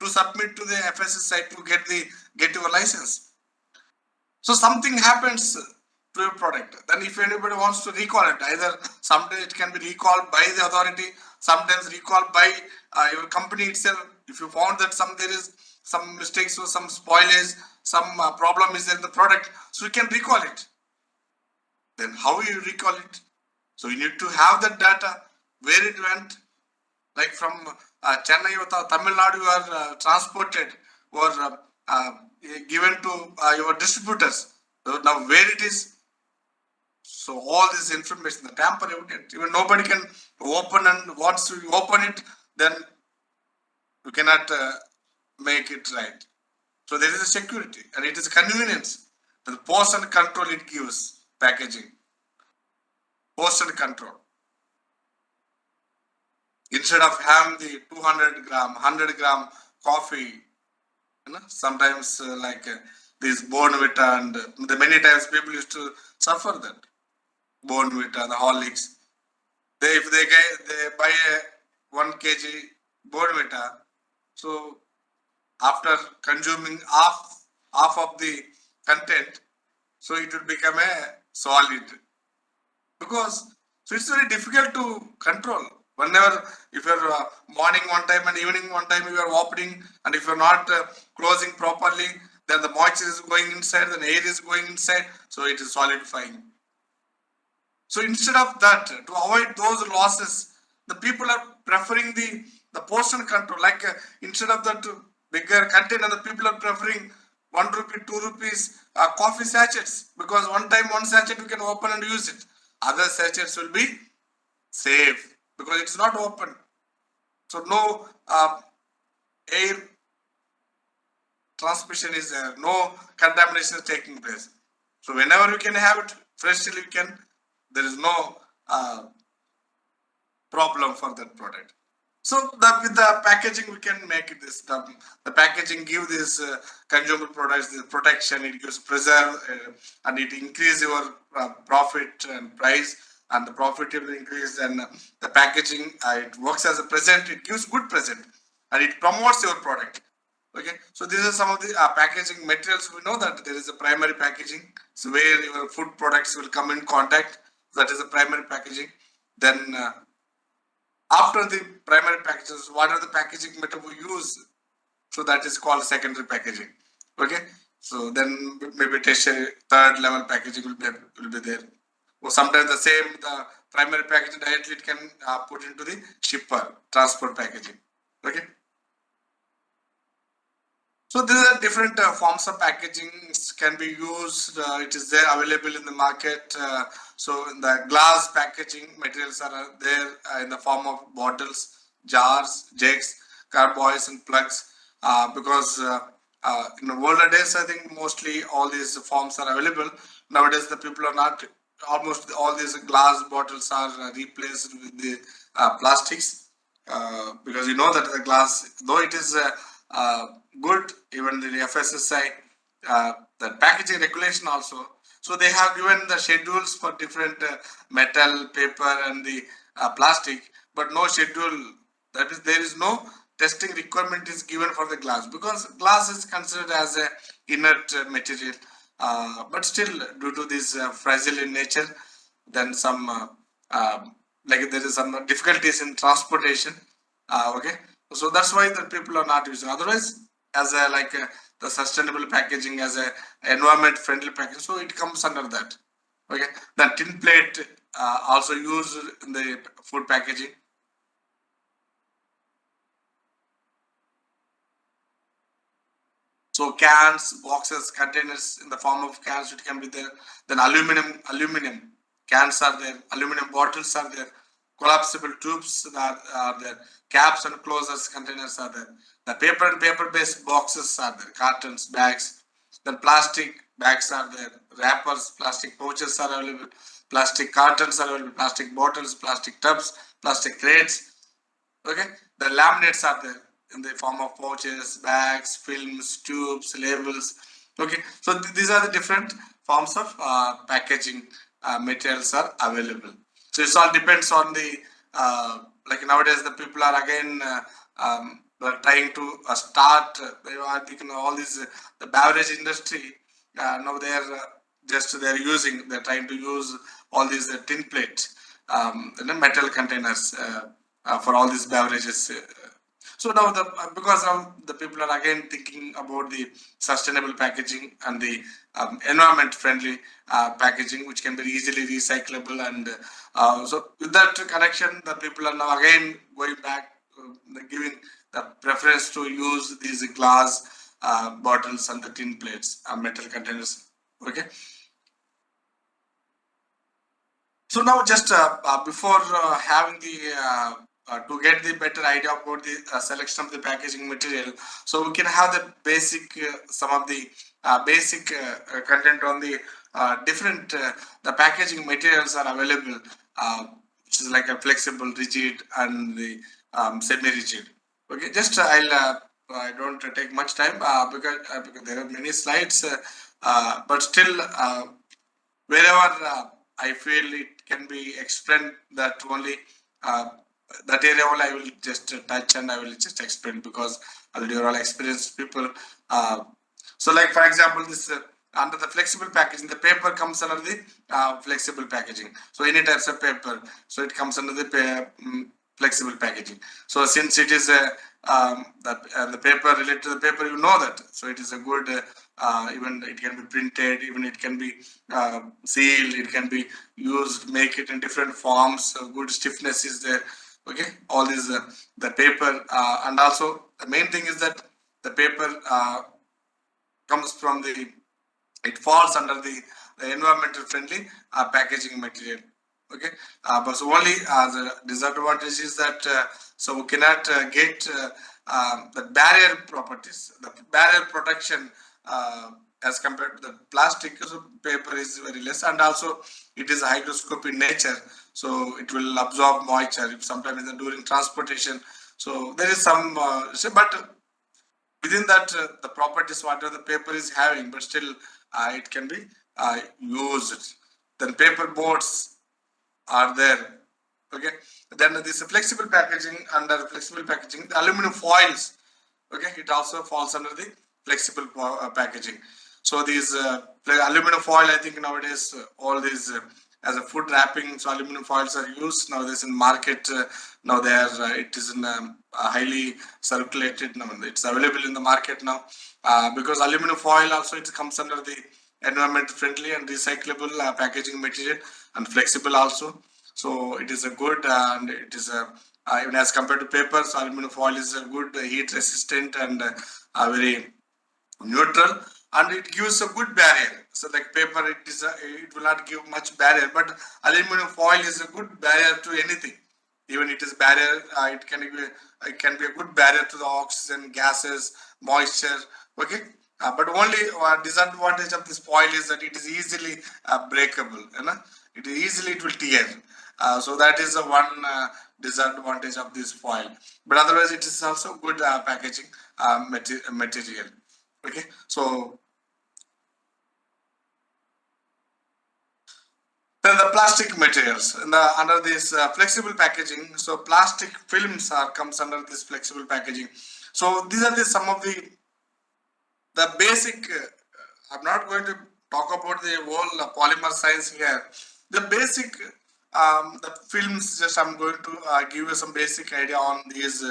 to submit to the FSSI to get your license. So something happens to your product. Then if anybody wants to recall it, either someday it can be recalled by the authority, sometimes recalled by your company itself. If you found that there is some mistakes or some spoilage, some problem is in the product, so you can recall it. Then how you recall it? So you need to have that data, where it went, like from Chennai or Tamil Nadu, you are transported or given to your distributors. So now where it is, so all this information, the tamper evident, even nobody can open and wants to open it, then you cannot make it right. So there is a security and it is a convenience. The post and control it gives packaging. Post and control. Instead of having the 200-gram, 100-gram coffee, you know, sometimes this Bournvita and the many times people used to suffer that Bournvita, the Horlicks. If they buy a 1 kg Bournvita, so after consuming half of the content, so it will become a solid because so it's very difficult to control. Whenever if you're morning one time and evening one time you are opening and if you're not closing properly, then the moisture is going inside, then air is going inside, so it is solidifying. So instead of that, to avoid those losses, the people are preferring the portion control. Like instead of that bigger container, the people are preferring 1 rupee, 2 rupees coffee sachets because one time one sachet you can open and use it. Other sachets will be safe because it's not open. So no air transmission is there, no contamination is taking place. So whenever you can have it freshly, you can. There is no problem for that product. So with the packaging, we can make it this. The packaging give this consumer products this protection. It gives preserve and it increase your profit and price. and the profit will increase, and the packaging, it works as a present, it gives good present, and it promotes your product. Okay, so these are some of the packaging materials. We know that there is a primary packaging, so where your food products will come in contact. That is the primary packaging. Then after the primary packages, what are the packaging material we use? So that is called secondary packaging. Okay, so then maybe tertiary, third level packaging will be there. Or sometimes the primary packaging directly it can put into the shipper transport packaging. Okay. So these are different forms of packaging can be used. It is there available in the market. So in the glass packaging materials are there in the form of bottles, jars, jugs, carboys, and plugs. Because in the older days, I think mostly all these forms are available. Nowadays, the people are not. Almost all these glass bottles are replaced with the plastics, because you know that the glass, though it is uh, good, even the FSSI, the packaging regulation also. So they have given the schedules for different metal, paper, and the plastic, but no schedule. That is, there is no testing requirement is given for the glass, because glass is considered as a inert material. But still, due to this fragile in nature, then some like there is some difficulties in transportation. Okay, so that's why the people are not using. Otherwise, as a the sustainable packaging, as a environment friendly packaging, so it comes under that. Okay, the tin plate also used in the food packaging. So cans, boxes, containers in the form of cans, it can be there. Then aluminum cans are there. Aluminum bottles are there. Collapsible tubes are there. Caps and closers containers are there. The paper and paper-based boxes are there. Cartons, bags. Then plastic bags are there. Wrappers, plastic pouches are available. Plastic cartons are available. Plastic bottles, plastic tubs, plastic crates. Okay, the laminates are there in the form of pouches, bags, films, tubes, labels. Okay, so these are the different forms of packaging materials are available. So it all depends on the like nowadays the people are again trying to start. They are thinking all these the beverage industry. Now they are just they are using. They are trying to use all these tin plates, metal containers. For all these beverages. So now the because now the people are again thinking about the sustainable packaging and the environment friendly packaging, which can be easily recyclable, and so with that connection, the people are now again going back, giving the preference to use these glass bottles and the tin plates, metal containers. Okay. So now just before having the to get the better idea about the selection of the packaging material, so we can have the basic some of the basic content on the different the packaging materials are available, which is like a flexible, rigid, and the semi-rigid. Okay, just I don't take much time because there are many slides, but still. Wherever I feel it can be explained, that only uh, that area only I will just touch and I will just explain, because already you're all experienced people. Uh, so, like for example, this under the flexible packaging, the paper comes under the flexible packaging. So, any types of paper, so it comes under the flexible packaging. So, since it is a the paper related to the paper, you know that. So, it is a good. Even it can be printed, even it can be sealed, it can be used, make it in different forms. Good stiffness is there. Okay, all these the paper, and also the main thing is that the paper comes from the it falls under the environmental friendly packaging material. Okay, but so only the disadvantage is that so we cannot get the barrier properties, the barrier protection as compared to the plastic. So paper is very less, and also it is hygroscopic in nature, so it will absorb moisture if sometimes during transportation. So there is some but within that the properties whatever the paper is having, but still it can be used. Then paper boards, are there. Okay, then this flexible packaging, under flexible packaging, the aluminum foils. Okay, it also falls under the flexible packaging. So these aluminum foil, I think nowadays all these as a food wrapping, so aluminum foils are used nowadays in market. Now they are it is in highly circulated now. It's available in the market now because aluminum foil also it comes under the environment friendly and recyclable packaging material and flexible also. So it is a good and it is a even as compared to paper, so aluminum foil is a good heat resistant and very neutral, and it gives a good barrier. So like paper, it will not give much barrier, but aluminum foil is a good barrier to anything. Even it is barrier, it can be a good barrier to the oxygen, gases, moisture. Okay, but only disadvantage of this foil is that it is easily breakable. You know, it will tear. So that is the one disadvantage of this foil. But otherwise, it is also good packaging material. Okay, so then the plastic materials under this flexible packaging. So plastic films are comes under this flexible packaging. So these are some of the basic. I'm not going to talk about the whole polymer science here. The basic the films. Just I'm going to give you some basic idea on these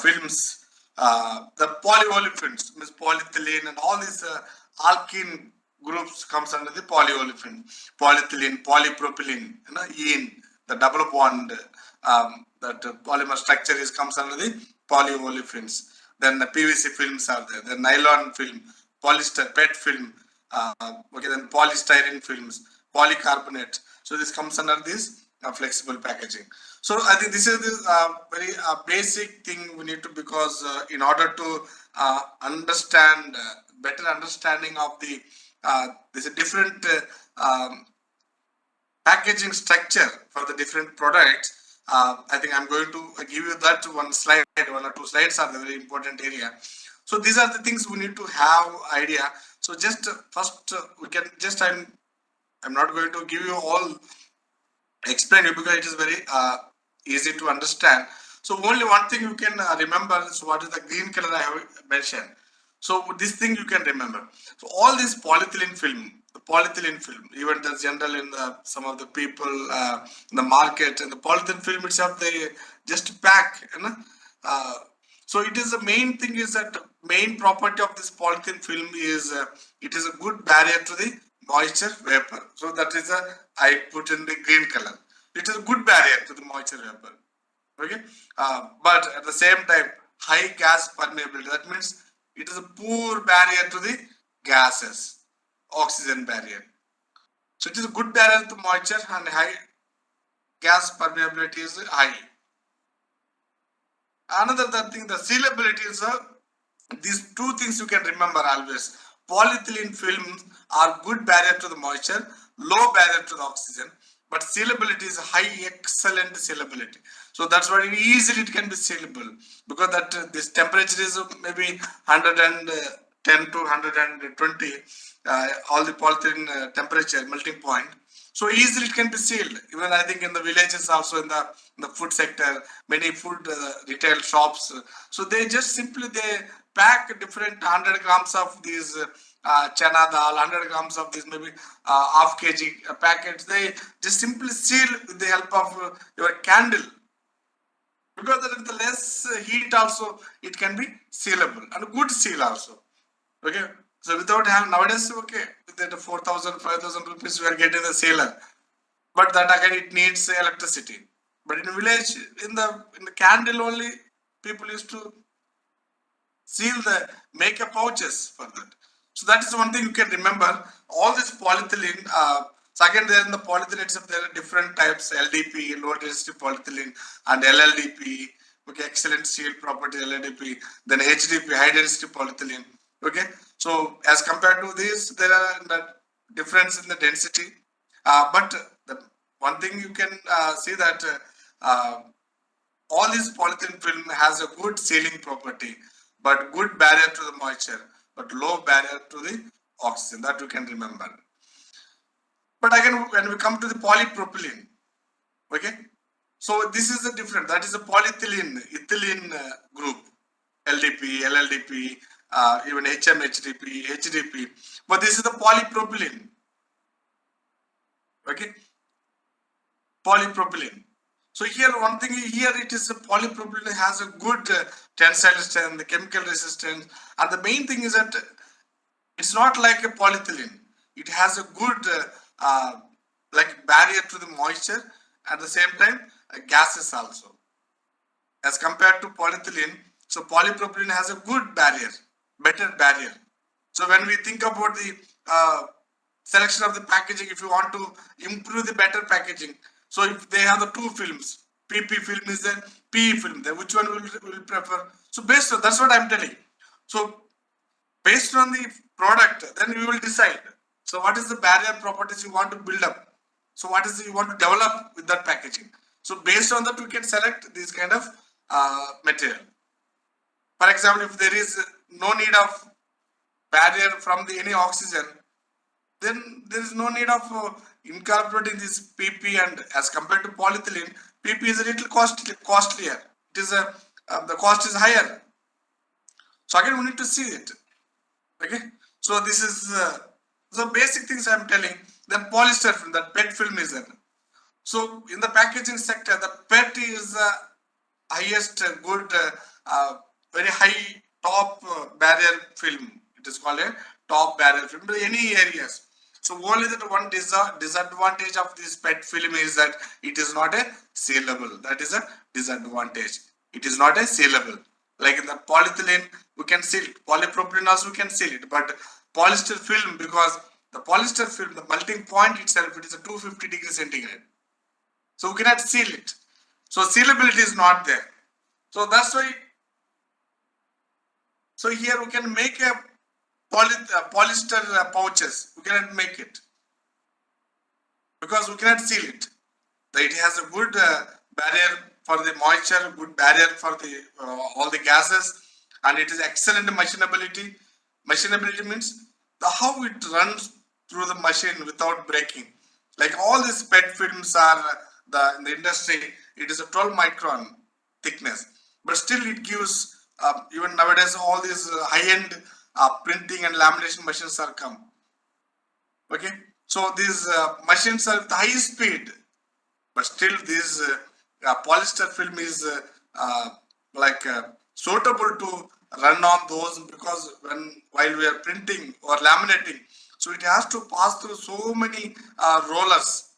films. The polyolefins, means polyethylene, and all these alkene groups comes under the polyolefin. Polyethylene, polypropylene, ene, the double bond that polymer structure is comes under the polyolefins. Then the PVC films are there. The nylon film, polyester, PET film. Okay, then polystyrene films, polycarbonate. So this comes under this flexible packaging. So I think this is the very basic thing we need to, because in order to understand better understanding of the there's a different packaging structure for the different products. I think I'm going to give you that one slide, one or two slides are the very important area. So these are the things we need to have idea. So just first we can just I'm not going to give you all explain you because it is very easy to understand. So only one thing you can remember is what is the green color I have mentioned. So this thing you can remember. So all this polyethylene film, the polyethylene film, even the general in the some of the people in the market, and the polyethylene film itself they just pack, you know. Uh, so it is the main thing is that main property of this polythene film is it is a good barrier to the moisture vapor. So that is a I put in the green color. It is a good barrier to the moisture vapor. Okay, but at the same time, high gas permeability. That means it is a poor barrier to the gases, oxygen barrier. So it is a good barrier to moisture and high gas permeability is high. Another thing, the sealability is these two things you can remember always. Polyethylene films are good barrier to the moisture, low barrier to the oxygen, but sealability is high, excellent sealability. So that's why easily it can be sealable, because that this temperature is maybe 110 to 120, all the polyethylene temperature melting point. So easily it can be sealed. Even I think in the villages also in the food sector, many food retail shops. So they just simply they pack different 100 grams of these chana dal, 100 grams of these maybe half kg packets. They just simply seal with the help of your candle, because there is the less heat also it can be sealable and good seal also. Okay, so without having nowadays, okay, with the 4,000, 5,000 rupees we are getting the sealer, but that again it needs electricity. But in village, in the candle only, people used to seal the make a pouches for that. So that is one thing you can remember. All this polyethylene. So again, there in the polyethylene itself, there are different types: LDP, low density polyethylene, and LLDP. Okay, excellent seal property LLDP. Then HDP, high density polyethylene. Okay, so as compared to this, there are the difference in the density. But the one thing you can see that all this polythene film has a good sealing property, but good barrier to the moisture, but low barrier to the oxygen. That you can remember. But again, when we come to the polypropylene, okay, so this is a different, that is a polyethylene, ethylene group, LDP, LLDP, even HMHDP, HDP, but this is the polypropylene, okay, polypropylene. So here one thing, here it is a polypropylene has a good tensile strength, the chemical resistance, and the main thing is that it's not like a polyethylene. It has a good like barrier to the moisture, at the same time gases also, as compared to polyethylene. So polypropylene has a good barrier, better barrier. So when we think about the selection of the packaging, if you want to improve the better packaging, so if they have the two films, PP film is there, PE film there, which one will prefer? So based on, that's what I'm telling. So based on the product, then we will decide. So what is the barrier properties you want to build up? So what is you want to develop with that packaging? So based on that, we can select this kind of material. For example, if there is no need of barrier from the any oxygen, then there is no need of incorporating this PP, and as compared to polyethylene, PP is a little costlier. It is a the cost is higher. So again, we need to see it. Okay, so this is the basic things I'm telling. Then polyester film, that PET film is there. So in the packaging sector, the PET is the highest good, very high top barrier film. It is called a top barrier film in any areas. So only that one disadvantage of this PET film is that it is not a sealable. That is a disadvantage. It is not a sealable. Like in the polyethylene, we can seal it. Polypropylene also we can seal it. But polyester film, because the polyester film, the melting point itself, it is a 250 degrees centigrade. So we cannot seal it. So sealability is not there. So that's why. So here we can make a polyester pouches. We cannot make it because we cannot seal it. It has a good barrier for the moisture, good barrier for the all the gases, and it is excellent machinability. Machinability means the how it runs through the machine without breaking. Like all these PET films are in the industry, it is a 12 micron thickness, but still it gives even nowadays all these high-end printing and lamination machines are come. Okay, so these machines are with high speed, but still this polyester film is like suitable to run on those, because while we are printing or laminating, so it has to pass through so many rollers,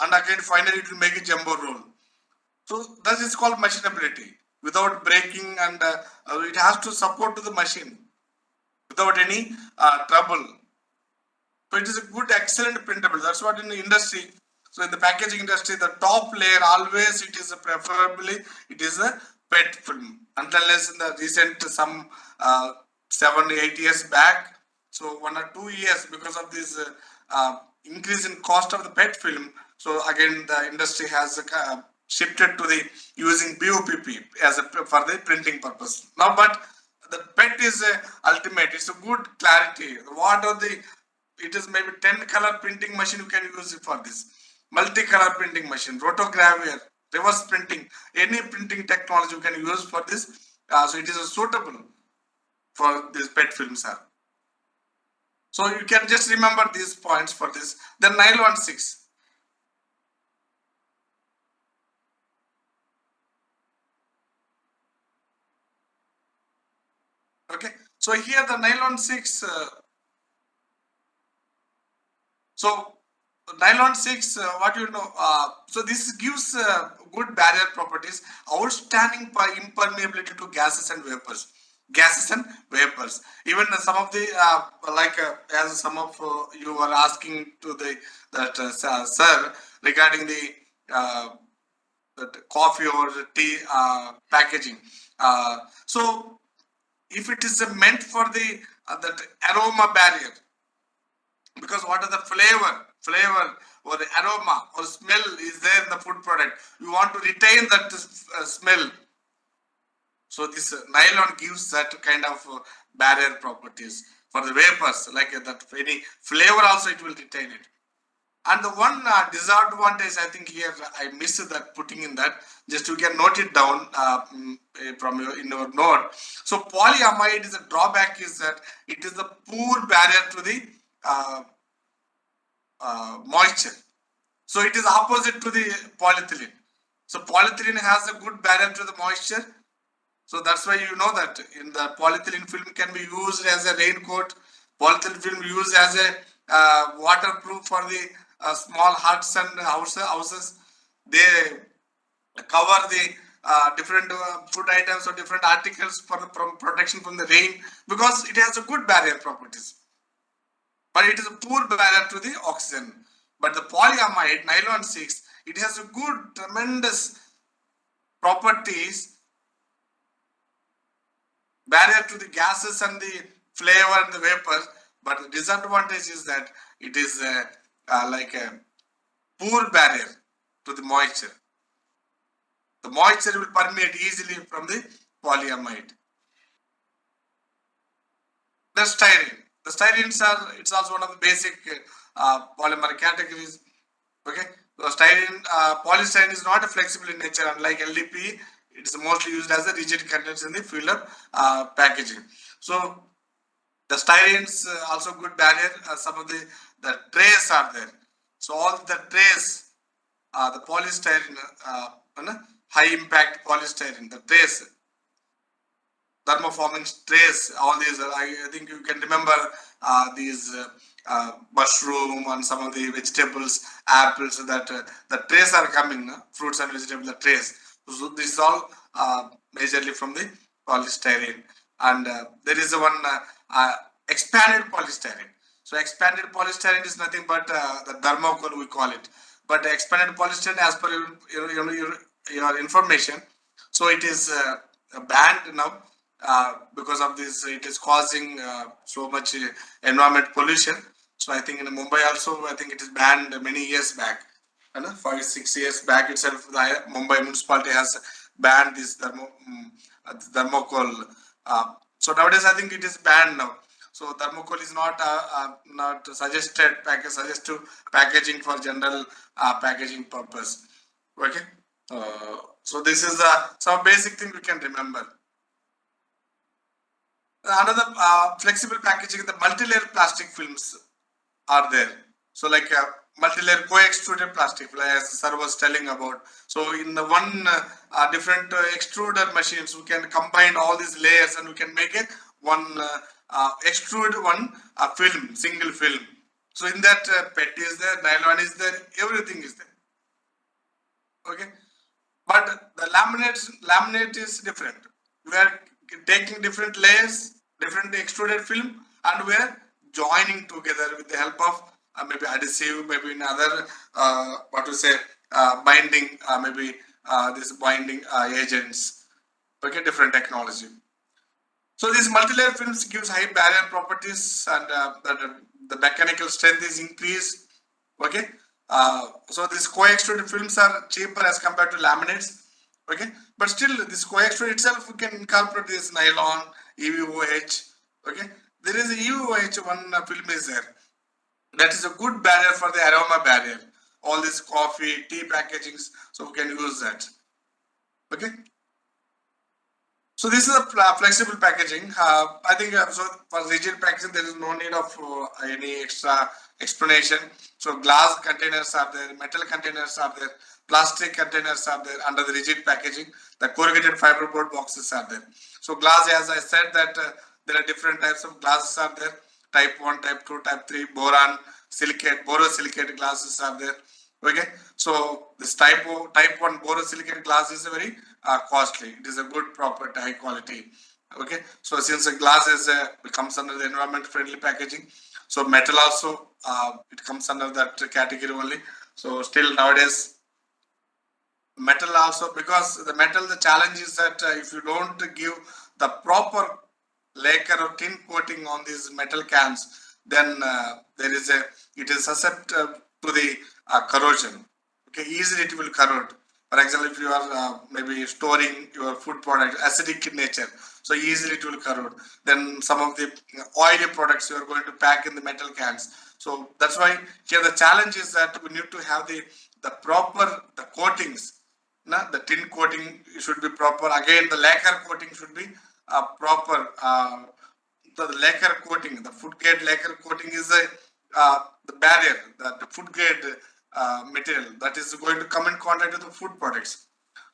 and again finally it will make a jumbo roll. So that is called machinability without breaking, and it has to support to the machine without any trouble. So it is a good, excellent printable. That's what in the industry. So in the packaging industry, the top layer always it is preferably it is a PET film. Unless in the recent some 7-8 years back, so 1 or 2 years, because of this increase in cost of the PET film, so again the industry has shifted to the using BOPP as a for the printing purpose now. But the PET is ultimate. It's a good clarity. What are the, it is maybe 10 color printing machine you can use it for this. Multicolor printing machine, rotogravure, reverse printing, any printing technology you can use for this. So it is suitable for these PET films are. So you can just remember these points for this. Then nylon 6. Okay, so here the nylon 6. So nylon 6, what you know, so this gives good barrier properties, outstanding impermeability to gases and vapors. Gases and vapors. Even some of the as some of you were asking to the that sir regarding the that coffee or tea packaging. So if it is meant for the that aroma barrier, because what are the flavor or the aroma or smell is there in the food product, you want to retain that smell. So this nylon gives that kind of barrier properties for the vapors, like that any flavor also it will retain it. And the one disadvantage, I think here I missed that putting in that. Just you can note it down from your in your note. So polyamide is a drawback is that it is a poor barrier to the moisture. So it is opposite to the polyethylene. So polyethylene has a good barrier to the moisture. So that's why you know that in the polyethylene film can be used as a raincoat. Polyethylene film used as a waterproof for the small huts and houses. They cover the different food items or different articles for the protection from the rain because it has a good barrier properties. But it is a poor barrier to the oxygen. But the polyamide nylon 6, it has a good tremendous properties barrier to the gases and the flavor and the vapor. But the disadvantage is that it is like a poor barrier to the moisture. The moisture will permeate easily from the polyamide. The styrene. The styrenes are, it's also one of the basic polymer categories. Okay, so styrene, polystyrene is not a flexible in nature, unlike LDPE. It is mostly used as a rigid contents in the filler packaging. So the styrenes also good barrier. Some of the trays are there. So all the trays, the polystyrene, high impact polystyrene, the trays, thermoforming trays, all these. I think you can remember these mushroom and some of the vegetables, apples. That the trays are coming, fruits and vegetables, the trays. So this is all majorly from the polystyrene, and there is one expanded polystyrene. So expanded polystyrene is nothing but the thermocol we call it. But expanded polystyrene, as per your information, so it is banned now because of this. It is causing so much environment pollution. So I think in Mumbai also, I think it is banned many years back. 5 6 years back itself, the Mumbai municipality has banned this thermocol. So nowadays, I think it is banned now. So thermocol is not suggested suggestive packaging for general packaging purpose. Okay. So this is some basic thing we can remember. Another flexible packaging, the multi-layer plastic films are there. So like multi-layer co-extruded plastic, like as sir was telling about. So in the one different extruder machines, we can combine all these layers and we can make it one extrude one film, single film. So in that PET is there, nylon is there, everything is there. Okay, but the laminate is different. We are taking different layers, different extruded film, and we are joining together with the help of maybe adhesive, maybe in other what to say binding, maybe this binding agents. Okay, different technology. So these multi-layer films gives high barrier properties, and the mechanical strength is increased. Okay, so these co-extruded films are cheaper as compared to laminates. Okay, but still this co-extrude itself we can incorporate this nylon, EVOH. Okay, there is a EVOH one film is there. That is a good barrier for the aroma barrier. All these coffee, tea packagings, so we can use that. Okay. So this is a flexible packaging. I think so for rigid packaging there is no need of any extra explanation. So glass containers are there, metal containers are there, plastic containers are there under the rigid packaging. The corrugated fiberboard boxes are there. So glass, as I said, that there are different types of glasses are there. Type 1, type 2, type 3, boron, silicate, borosilicate glasses are there. Okay, so this type 1 borosilicate glass is a very costly. It is a good, proper, high quality. Okay, so since the glass is comes under the environment friendly packaging, so metal also it comes under that category only. So still nowadays metal also, because the metal, the challenge is that if you don't give the proper lacquer or tin coating on these metal cans, then there is a it is susceptible to the corrosion. Okay, easily it will corrode. For example, if you are maybe storing your food product acidic in nature, so easily it will corrode. Then some of the oily products you are going to pack in the metal cans, So that's why here the challenge is that we need to have the proper the coatings. The tin coating should be proper. Again, the lacquer coating should be proper. The lacquer coating, the food grade lacquer coating is the barrier, the food grade material that is going to come in contact with the food products.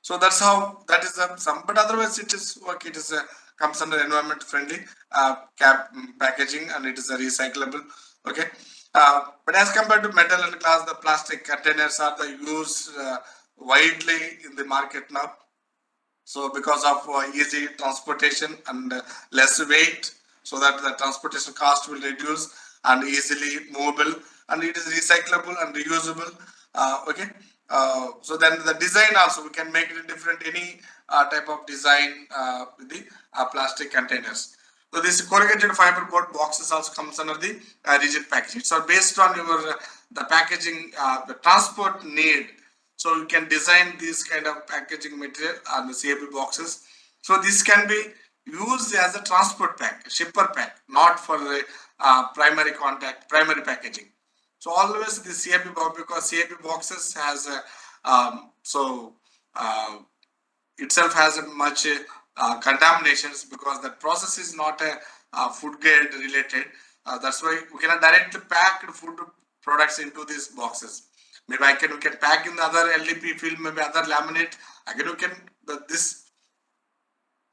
So that's how that is some, but otherwise it is work. It is comes under environment friendly packaging, and it is a recyclable. Okay, but as compared to metal and glass, the plastic containers are the used widely in the market now. So because of easy transportation and less weight, so that the transportation cost will reduce and easily movable, and it is recyclable and reusable. Okay. So then the design also we can make it different, any type of design with the plastic containers. So this corrugated fiber board boxes also comes under the rigid packaging. So based on your the packaging, the transport need, so you can design this kind of packaging material on the CAP boxes. So this can be used as a transport pack, shipper pack, not for the primary packaging. So always the CAP box, because CAP boxes has a uh, itself has a much contaminations, because that process is not a food grade related. That's why we cannot directly pack food products into these boxes. Maybe we can pack in the other LDP film, maybe other laminate. Again, we can this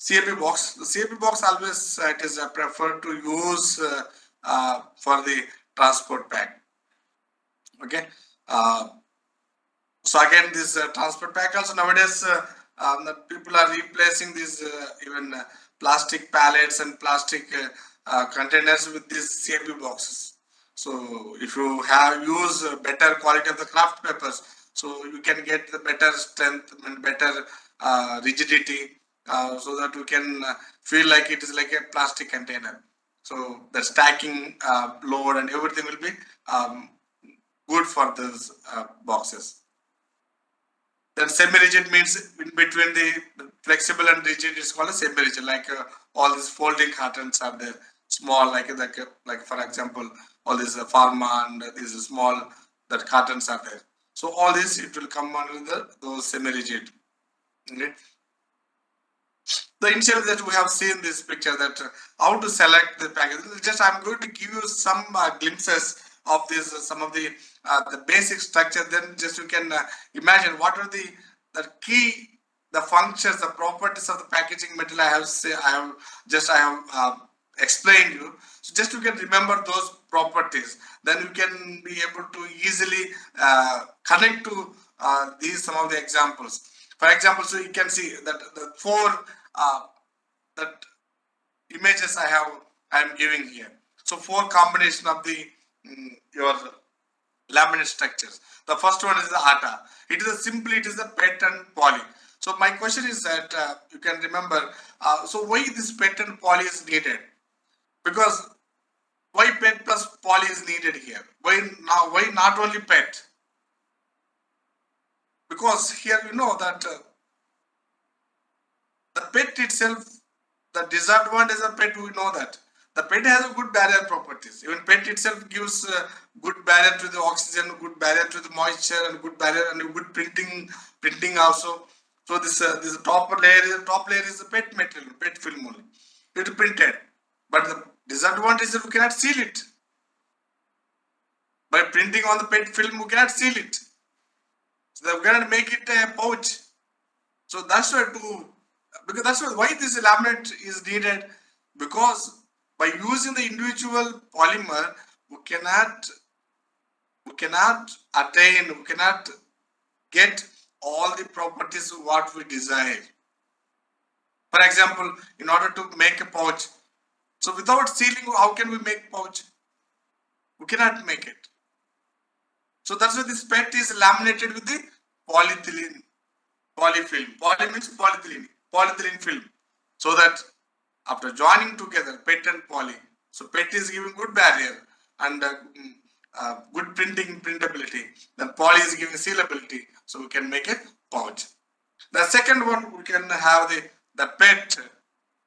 CAP box. The CAP box always it is preferred to use for the transport pack. Okay. Uh, so again, this transport pack also nowadays the people are replacing these even plastic pallets and plastic containers with these CAP boxes. So if you have use better quality of the craft papers, so you can get the better strength and better rigidity, so that you can feel like it is like a plastic container. So the stacking load and everything will be good for those boxes. Then semi-rigid means in between the flexible and rigid is called a semi-rigid. Like all these folding cartons are there, small like for example, all these pharma and these small that cartons are there. So all this it will come under those semi-rigid. Okay. The initial that we have seen this picture, that how to select the package. Just I'm going to give you some glimpses of this, some of the basic structure. Then just you can imagine what are the key, the functions, the properties of the packaging material. I have explained you. So just you can remember those properties. Then you can be able to easily connect to these some of the examples. For example, so you can see that the four that images I am giving here. So four combination of the your laminate structures. The first one is the ATA. It is it is the PET and poly. So my question is that you can remember. So why this PET and poly is needed? Because why PET plus poly is needed here? Why now? Why not only PET? Because here you know that the PET itself, the disadvantage of PET, we know that the PET has a good barrier properties. Even PET itself gives good barrier to the oxygen, good barrier to the moisture, and good barrier and good printing also. So this top layer is the PET material, PET film only. It is printed, but the disadvantage is that we cannot seal it. By printing on the PET film, we cannot seal it. So we cannot make it a pouch. So that's why because that's why this laminate is needed, because by using the individual polymer we cannot we cannot get all the properties what we desire. For example, in order to make a pouch, so without sealing, how can we make pouch? We cannot make it. So that's why this PET is laminated with the polyethylene, polyfilm. Poly means polyethylene film. So that after joining together PET and poly, so PET is giving good barrier and good printability. Then poly is giving sealability, so we can make a pouch. The second one, we can have the PET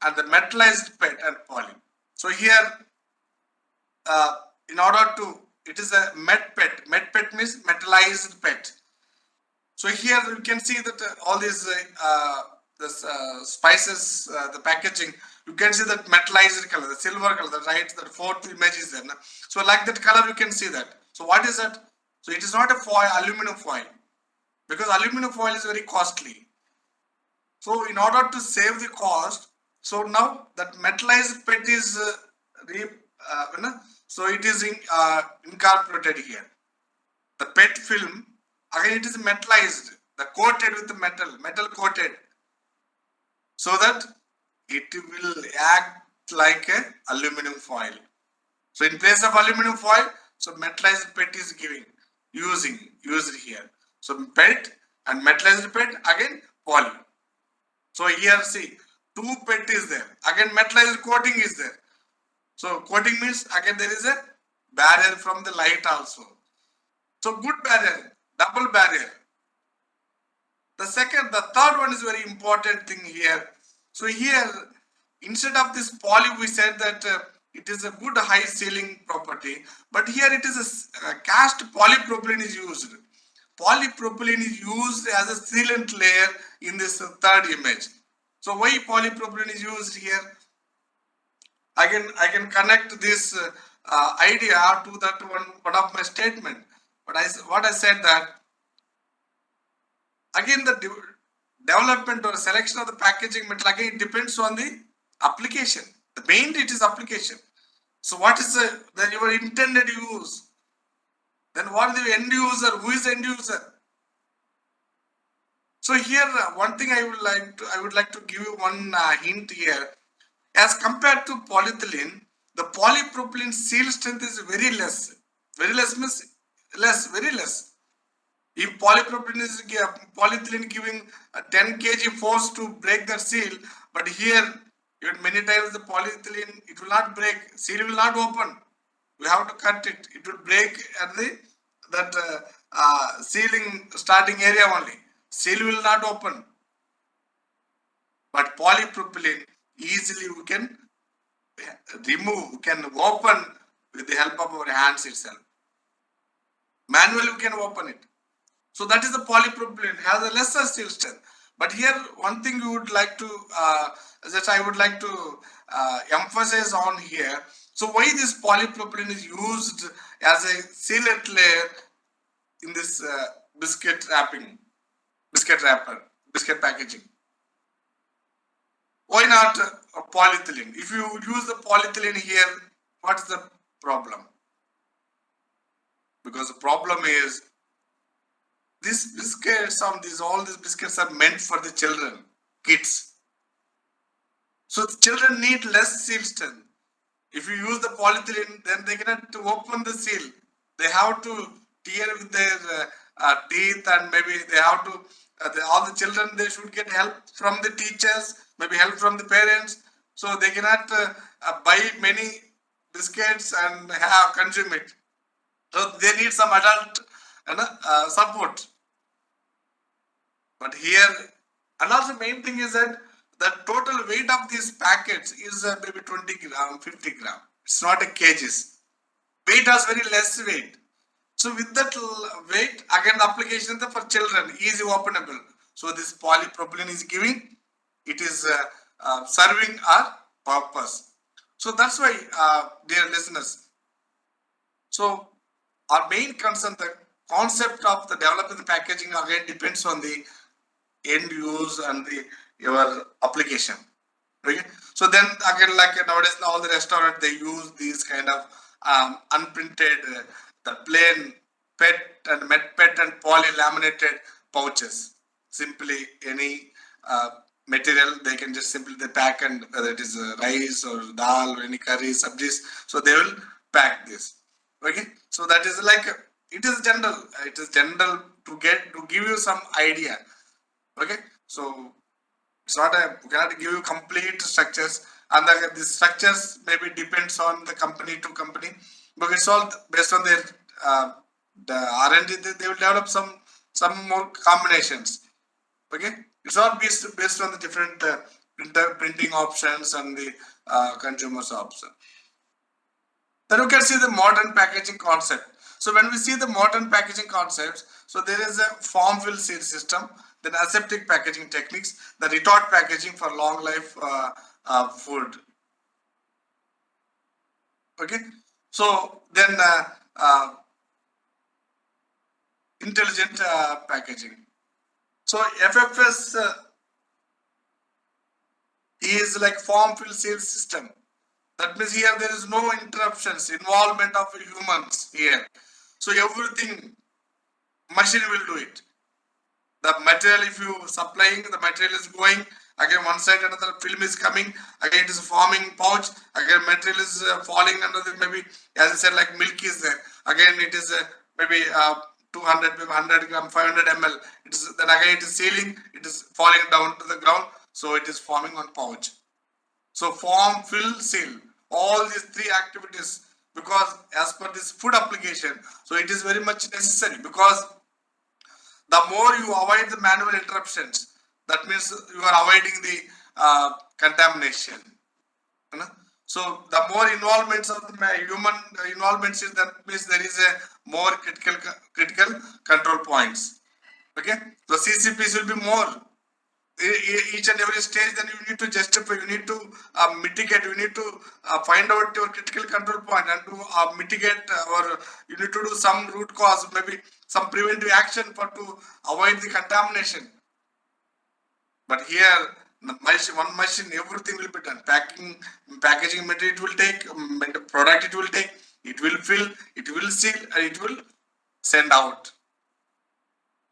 and the metallized PET and poly. So here, in order to it is a met pet. Met pet means metallized pet. So here you can see that all these spices, the packaging, you can see that metallized color, the silver color, right? The fourth image is there. Na? So like that color, you can see that. So what is that? So it is not a foil, aluminum foil, because aluminum foil is very costly. So in order to save the cost, so now that metallized pet is so it is incorporated here. The PET film, again it is metallized, the coated with the metal coated, so that it will act like a aluminum foil. So in place of aluminum foil, so metallized PET is used here. So PET and metallized PET, again poly. So here see, two PET is there, again metallized coating is there. So coating means again there is a barrier from the light also. So good barrier, double barrier. The third one is very important thing here. So here, instead of this poly, we said that it is a good high sealing property, but here it is a cast polypropylene is used. Polypropylene is used as a sealant layer in this third image. So why polypropylene is used here? Again, I can connect this idea to that one of my statement. But what I said that again the development or selection of the packaging material, again it depends on the application. The main it is application. So what is the your intended use? Then what is the end user? Who is the end user? So here one thing I would like to give you one hint here. As compared to polyethylene, the polypropylene seal strength is very less. Very less means less, very less. If polyethylene giving a 10 kg force to break that seal, but here even many times the polyethylene it will not break, seal will not open. We have to cut it. It will break at the sealing starting area only. Seal will not open. But polypropylene easily we can remove, we can open with the help of our hands itself. Manually we can open it. So that is the polypropylene, has a lesser seal strength. But here one thing we would like to that I would like to emphasize on here. So why this polypropylene is used as a sealant layer in this biscuit wrapper, biscuit packaging? Why not polyethylene? If you use the polyethylene here, what is the problem? Because the problem is these biscuits, all these biscuits are meant for the children, kids. So the children need less seal strength. If you use the polyethylene, then they cannot open the seal. They have to tear with their teeth, and maybe they have to. All the children, they should get help from the teachers, maybe help from the parents. So they cannot buy many biscuits and consume it. So they need some adult support. But here, and also main thing is that the total weight of these packets is maybe 20 gram, 50 gram. It's not a kgs. Weight has very less weight. So with that weight, again the application for children, easy openable. So this polypropylene is giving, it is serving our purpose. So that's why, dear listeners, so our main concern, the concept of the developing the packaging again depends on the end use and your application. Okay. So then again, like nowadays all the restaurant they use these kind of unprinted the plain PET and met PET and poly laminated pouches. Simply any material they can just simply they pack, and whether it is rice or dal or any curry subjis, so they will pack this. Okay. So that is like it is general. It is general to give you some idea. Okay. So it's not we cannot give you complete structures, and the structures maybe depends on the company to company, but it's all based on their the R&D. They will develop some more combinations. Okay, it's all based on the different printing options and the consumers option. Then you can see the modern packaging concept. So when we see the modern packaging concepts, so there is a form fill seal system, then aseptic packaging techniques, the retort packaging for long life food. Okay, so then intelligent packaging. So FFS is like form fill seal system. That means here there is no interruptions, involvement of humans here. So everything machine will do it. The material, if you supplying, the material is going, again one side another film is coming, again it is forming pouch, again material is falling under the, maybe as I said, like milk is there, again it is maybe 200, maybe 100 gram, 500 ml, it is, then again it is sealing, it is falling down to the ground, so it is forming on pouch. So form, fill, seal, all these three activities, because as per this food application, so it is very much necessary, because the more you avoid the manual interruptions, that means you are avoiding the contamination. You know? So the more involvements of the human involvements is, that means there is a more critical control points. Okay, so CCPs will be more each and every stage. Then you need to justify, you need to mitigate, you need to find out your critical control point and to mitigate, or you need to do some root cause, maybe some preventive action for to avoid the contamination. But here one machine, everything will be done. Packaging material, it will take, product it will take, it will fill, it will seal, and it will send out.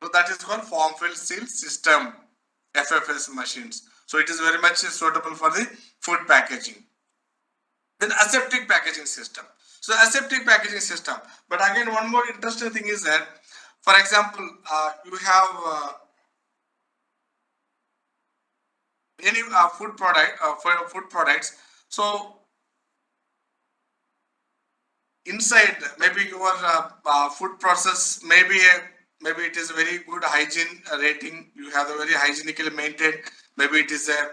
So that is called form fill seal system, FFS machines. So it is very much suitable for the food packaging. Then aseptic packaging system. So aseptic packaging system. But again, one more interesting thing is that, for example, you have any food product for food products. So inside maybe your food process, maybe it is a very good hygiene rating, you have a very hygienically maintained, maybe it is a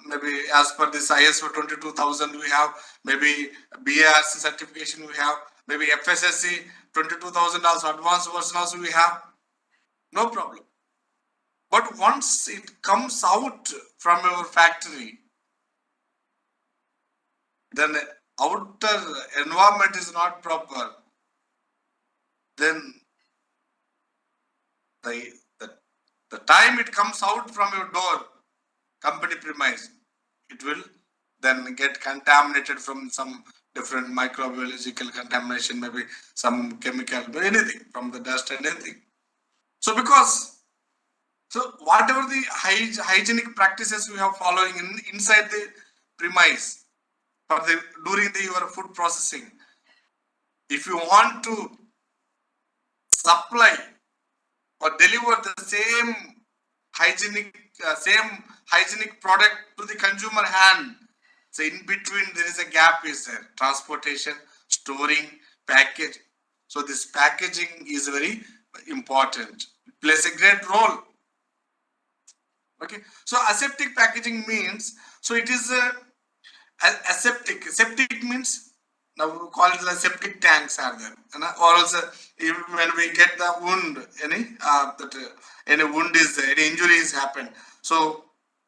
maybe as per this ISO 22000 we have, maybe BARC certification we have, maybe FSSC 22000 also, advanced version also we have, no problem. But once it comes out from your factory, then outer environment is not proper, then the time it comes out from your door, company premise, it will then get contaminated from some different microbiological contamination, maybe some chemical, anything from the dust and anything. So whatever the hygienic practices we have following inside the premise for the during the your food processing, if you want to supply or deliver the same hygienic product to the consumer hand, so in between there is a gap is there, transportation, storing, package. So this packaging is very important, it plays a great role. Okay, so aseptic packaging means, so it is aseptic. Septic means, now we call it the septic tanks are there, or also even when we get the wound, any wound is there, any injury is happened. So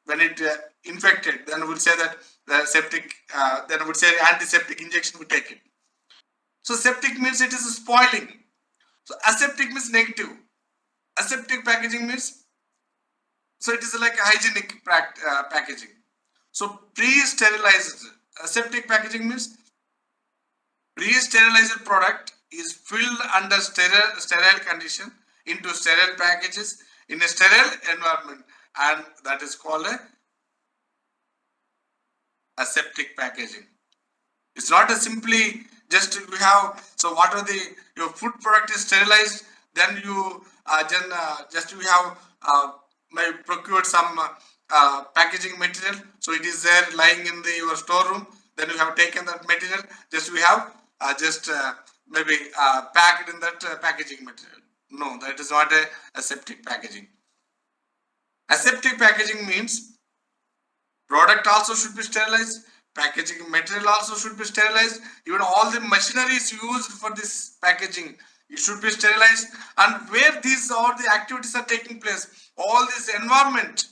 when it infected, then we'll say that the septic, then we'll say antiseptic injection we take it. So septic means it is spoiling. So aseptic means negative. Aseptic packaging means, so it is like a hygienic packaging. So pre-sterilized aseptic packaging means pre-sterilized product is filled under sterile condition into sterile packages in a sterile environment, and that is called a aseptic packaging. It's not a simply just we have, so what are the, your food product is sterilized, then you just we have may procured some packaging material, so it is there lying in the your storeroom, then you have taken that material, just we have maybe packed in that packaging material. No, that is not a aseptic packaging. Aseptic packaging means product also should be sterilized, packaging material also should be sterilized, even all the machinery is used for this packaging it should be sterilized, and where these all the activities are taking place, all this environment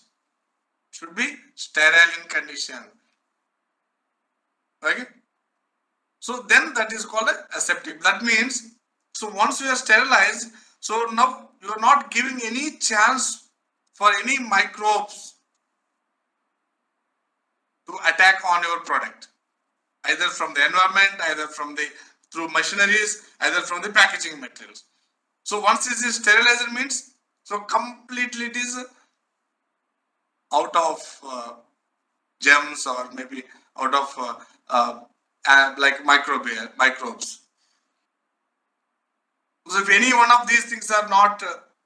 should be sterile in condition. Okay, so then that is called a aseptic. That means, so once you are sterilized, so now you are not giving any chance for any microbes to attack on your product, either from the environment, either from the through machineries, either from the packaging materials. So once it is sterilized means, so completely it is out of germs, or maybe out of like microbes. So if any one of these things are not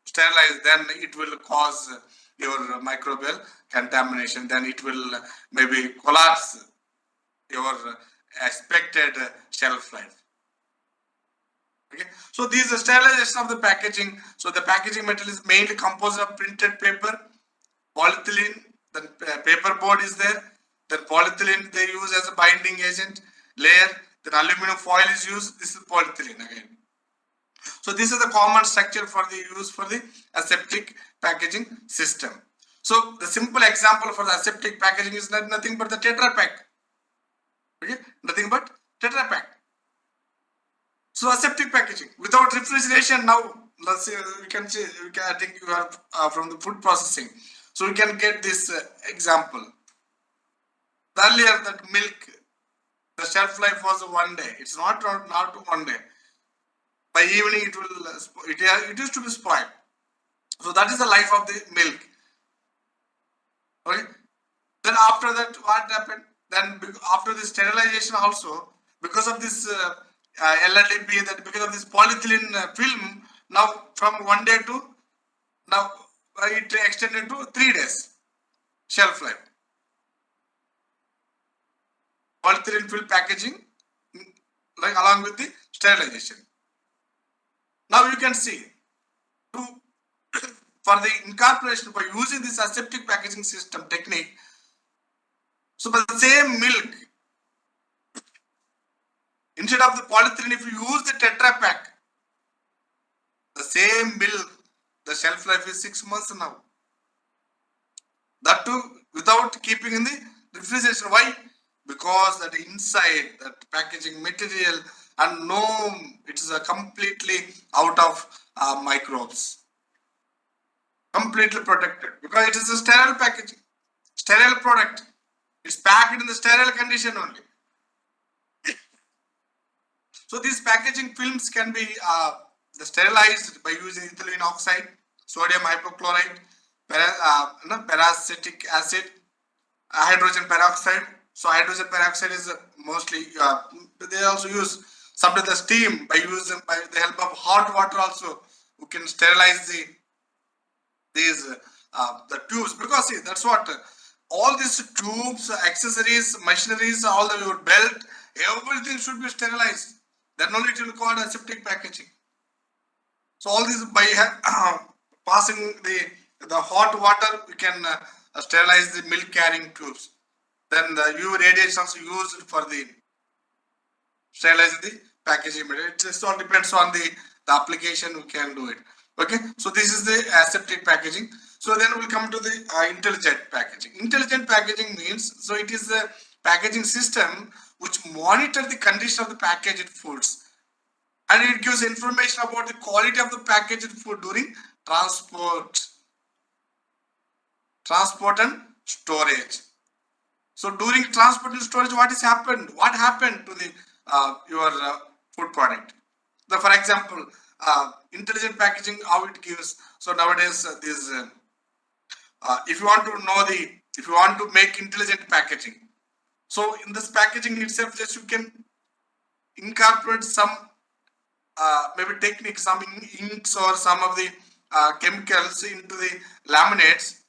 sterilized, then it will cause your microbial contamination. Then it will maybe collapse your expected shelf life. Okay, so these are sterilization of the packaging. So the packaging material is mainly composed of printed paper, polyethylene, then paper board is there, then polyethylene they use as a binding agent layer, then aluminum foil is used. This is polyethylene again. So this is the common structure for the use for the aseptic packaging system. So the simple example for the aseptic packaging is nothing but the Tetra Pak. Okay, nothing but Tetra Pak. So aseptic packaging without refrigeration. Now let's say we can I think you are from the food processing, so we can get this example. Earlier that milk, the shelf life was 1 day. It's not 1 day. By evening it will it used to be spoiled. So that is the life of the milk. Okay. Then after that, what happened? Then after the sterilization also, because of this LLDP, that because of this polyethylene film, now from 1 day to now it extended to 3 days shelf life. Polyethylene film packaging, like along with the sterilization. Now you can see for the incorporation by using this aseptic packaging system technique. So the same milk, instead of the polyethylene, if you use the Tetra Pak, the same milk, the shelf life is 6 months now. That too without keeping in the refrigeration. Why? Because that inside that packaging material and no, it is completely out of microbes, completely protected, because it is a sterile packaging, sterile product. It's packed in the sterile condition only. So these packaging films can be sterilized by using ethylene oxide, sodium hypochlorite, peracetic acid, hydrogen peroxide. So hydrogen peroxide is mostly they also use sometimes the steam by the help of hot water also. You can sterilize these the tubes, because see, that's what all these tubes, accessories, machineries, all the your belt, everything should be sterilized. Then only it will called aseptic packaging. So all this by passing the hot water, we can sterilize the milk carrying tubes. Then the UV radiation also used for the sterilize the packaging material. It just all depends on the application. We can do it. Okay, so this is the aseptic packaging. So then we'll come to the intelligent packaging. Intelligent packaging means, so it is a packaging system which monitor the condition of the packaged foods, and it gives information about the quality of the packaged food during transport and storage. So during transport and storage, what has happened? What happened to the your food product? So for example, intelligent packaging, how it gives. So nowadays, this if you want to know if you want to make intelligent packaging, so in this packaging itself, just you can incorporate some maybe techniques, some inks or some of the chemicals into the laminates.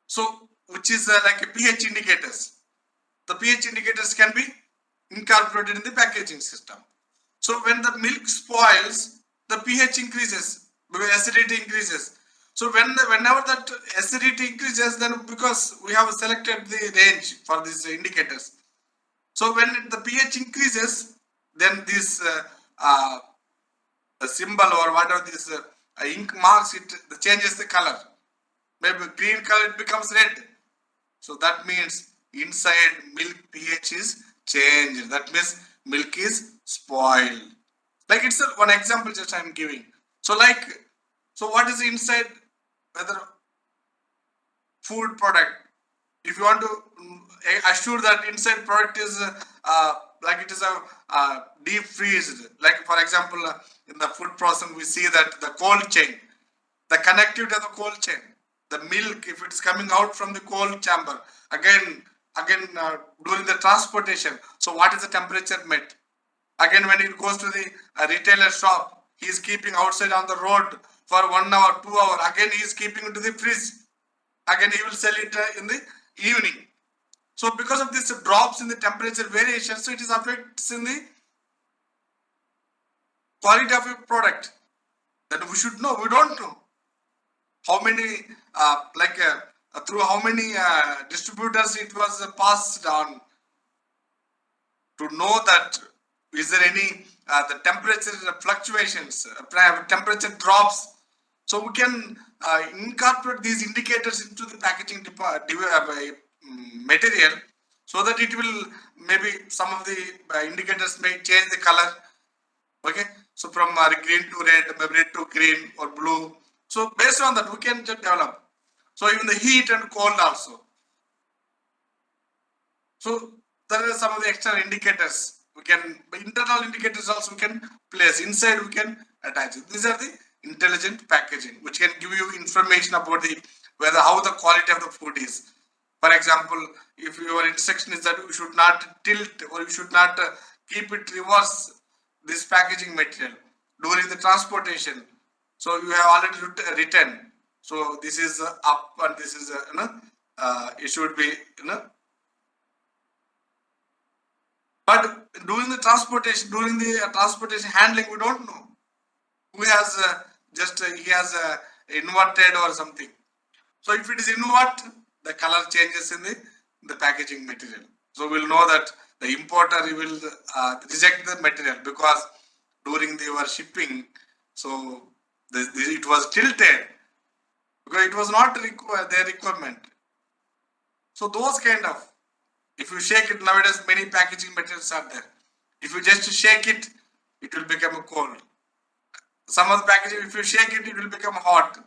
So which is like a pH indicators. The pH indicators can be incorporated in the packaging system. So when the milk spoils, the pH increases, acidity increases. So whenever that acidity increases, then because we have selected the range for these indicators. So when the pH increases, then this the symbol or whatever this ink marks, it changes the color. Maybe green color, it becomes red. So that means inside milk pH is changed. That means milk is spoiled. Like it's one example just I'm giving. So what is inside, whether food product, if you want to assure that inside product is like it is a deep freezed, like for example in the food processing we see that the cold chain, the connectivity of the cold chain, the milk, if it's coming out from the cold chamber, again during the transportation, so what is the temperature met? Again, when it goes to the retailer shop, he is keeping outside on the road for 1 hour, 2 hour. Again, he is keeping it to the fridge. Again, he will sell it in the evening. So because of this drops in the temperature variation, so it is affects in the quality of a product. That we should know. We don't know how many through how many distributors it was passed on, to know that is there any the temperature fluctuations, temperature drops. So we can incorporate these indicators into the packaging material, so that it will, maybe some of the indicators may change the color. Okay, so from green to red, maybe red to green or blue. So based on that we can just develop. So even the heat and cold also. So there are some of the external indicators. We can, internal indicators also we can place. Inside we can attach it. These are the intelligent packaging, which can give you information about the whether how the quality of the food is. For example, if your instruction is that you should not tilt or you should not keep it reverse this packaging material during the transportation. So you have already written. So this is up and this is it should be but during the transportation handling, we don't know who has he has inverted or something. So if it is invert, the color changes in the packaging material. So we'll know that the importer will reject the material because during your shipping, so it was tilted because it was not their requirement. So those kind of, if you shake it nowadays, many packaging materials are there. If you just shake it, it will become cold. Some of the packaging, if you shake it, it will become hot.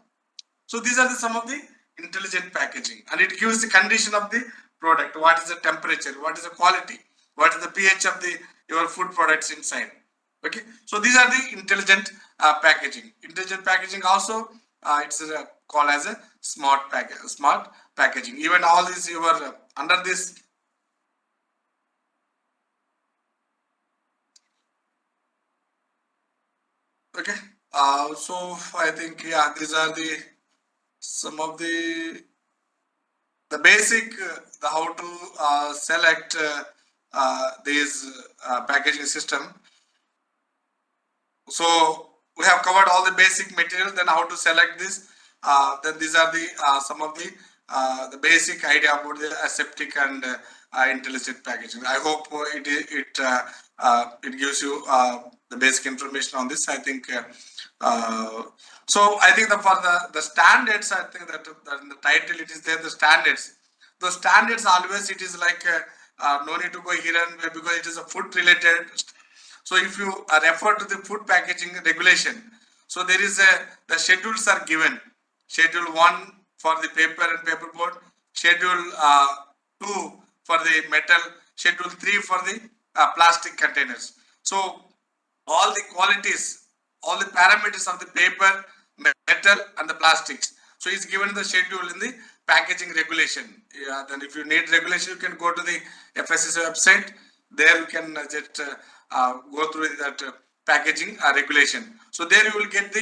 So these are some of the intelligent packaging, and it gives the condition of the product. What is the temperature? What is the quality? What is the pH of your food products inside? Okay, so these are the intelligent packaging. Intelligent packaging also it's called as a smart packaging. Even all these you are under this. Okay, so I think these are some of the basic the how to select these packaging system. So we have covered all the basic material. Then how to select this? Then these are the some of the basic idea about the aseptic and intelligent packaging. I hope it gives you the basic information on this. I think so. I think for the standards, I think that in the title it is there. The standards. The standards always it is like no need to go here and there because it is a food related. So if you refer to the food packaging regulation, so there is the schedules are given. Schedule 1 for the paper and paperboard, Schedule 2 for the metal, Schedule 3 for the plastic containers. So all the qualities, all the parameters of the paper, metal and the plastics. So it's given the schedule in the packaging regulation. Yeah, then if you need regulation, you can go to the FSSAI website. There you can just go through that packaging regulation. So there you will get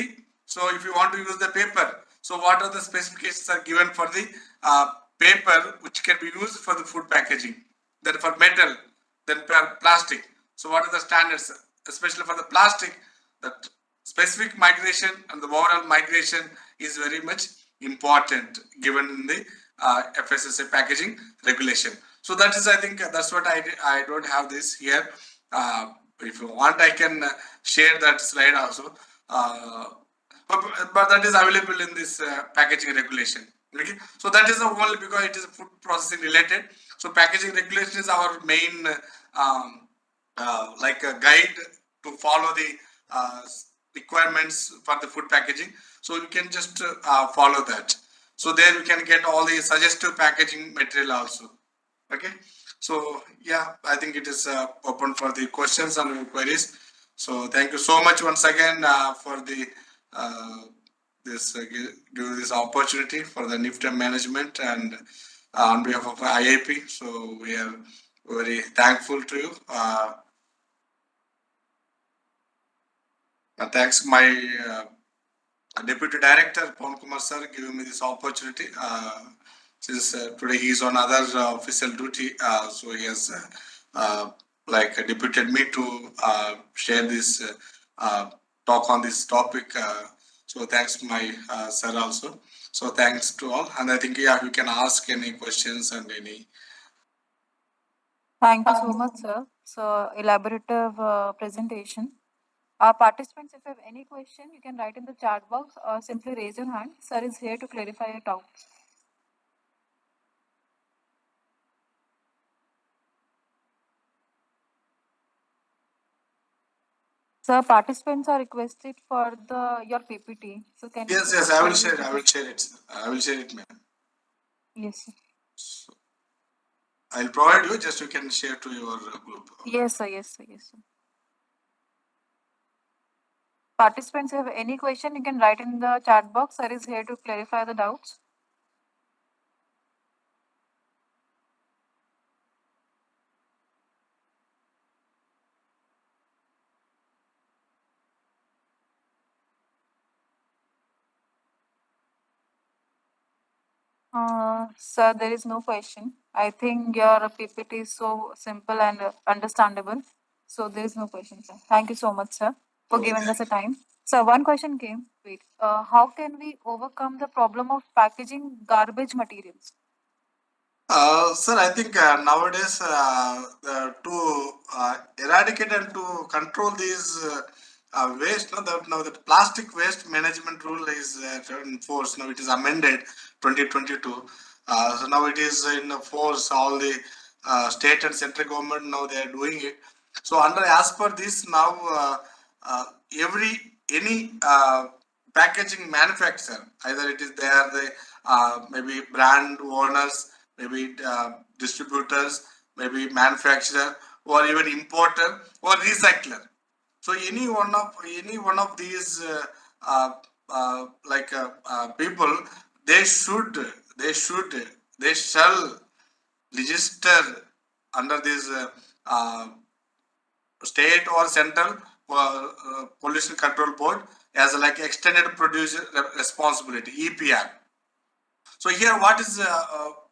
so if you want to use the paper, so what are the specifications are given for the paper which can be used for the food packaging. Then for metal, then for plastic. So what are the standards, especially for the plastic, that specific migration and the overall migration is very much important given in the FSSAI packaging regulation. So that is, I think that's what I don't have this here. If you want, I can share that slide also. uh, but that is available in this packaging regulation. Okay, so that is the only because it is food processing related. So packaging regulation is our main like a guide to follow the uh, requirements for the food packaging. So you can just follow that. So there you can get all the suggestive packaging material also. Okay, so yeah, I think it is open for the questions and inquiries. So thank you so much once again for the uh, give this opportunity for the NIFTM management and on behalf of IAP. So we are very thankful to you. Thanks my Deputy Director Pawan Kumar sir giving me this opportunity. Since today he is on other official duty, so he has like deputed me to share this talk on this topic. So thanks my sir also. So thanks to all, and I think yeah, you can ask any questions and any. Thank you so much, sir. So elaborative presentation. Participants, if you have any question, you can write in the chat box or simply raise your hand. Sir is here to clarify your doubts. Sir, participants are requested for the your PPT. So can you Yes, please yes, I will share share. it I with will us? share it. I will share it, ma'am. Yes, sir. So I'll provide you. Just you can share to your group. Yes, sir. Yes, sir. Yes, sir. Participants, if you have any question, you can write in the chat box. Sir is here to clarify the doubts. Sir, there is no question. I think your PPT is so simple and understandable. So there is no question, sir. Thank you so much, sir, for Okay, giving thank us a you. time. So one question came. Wait, how can we overcome the problem of packaging garbage materials? Sir, I think nowadays to eradicate and to control these waste, now the plastic waste management rule is in force. Now it is amended 2022. So now it is in force. All the state and central government now they are doing it. So under as per this now uh, every any packaging manufacturer, either it is they are the maybe brand owners, maybe distributors, maybe manufacturer, or even importer or recycler. So any one of these uh, people, they should they should they shall register under this uh, state or central pollution control board as like extended producer responsibility EPR. So here, what is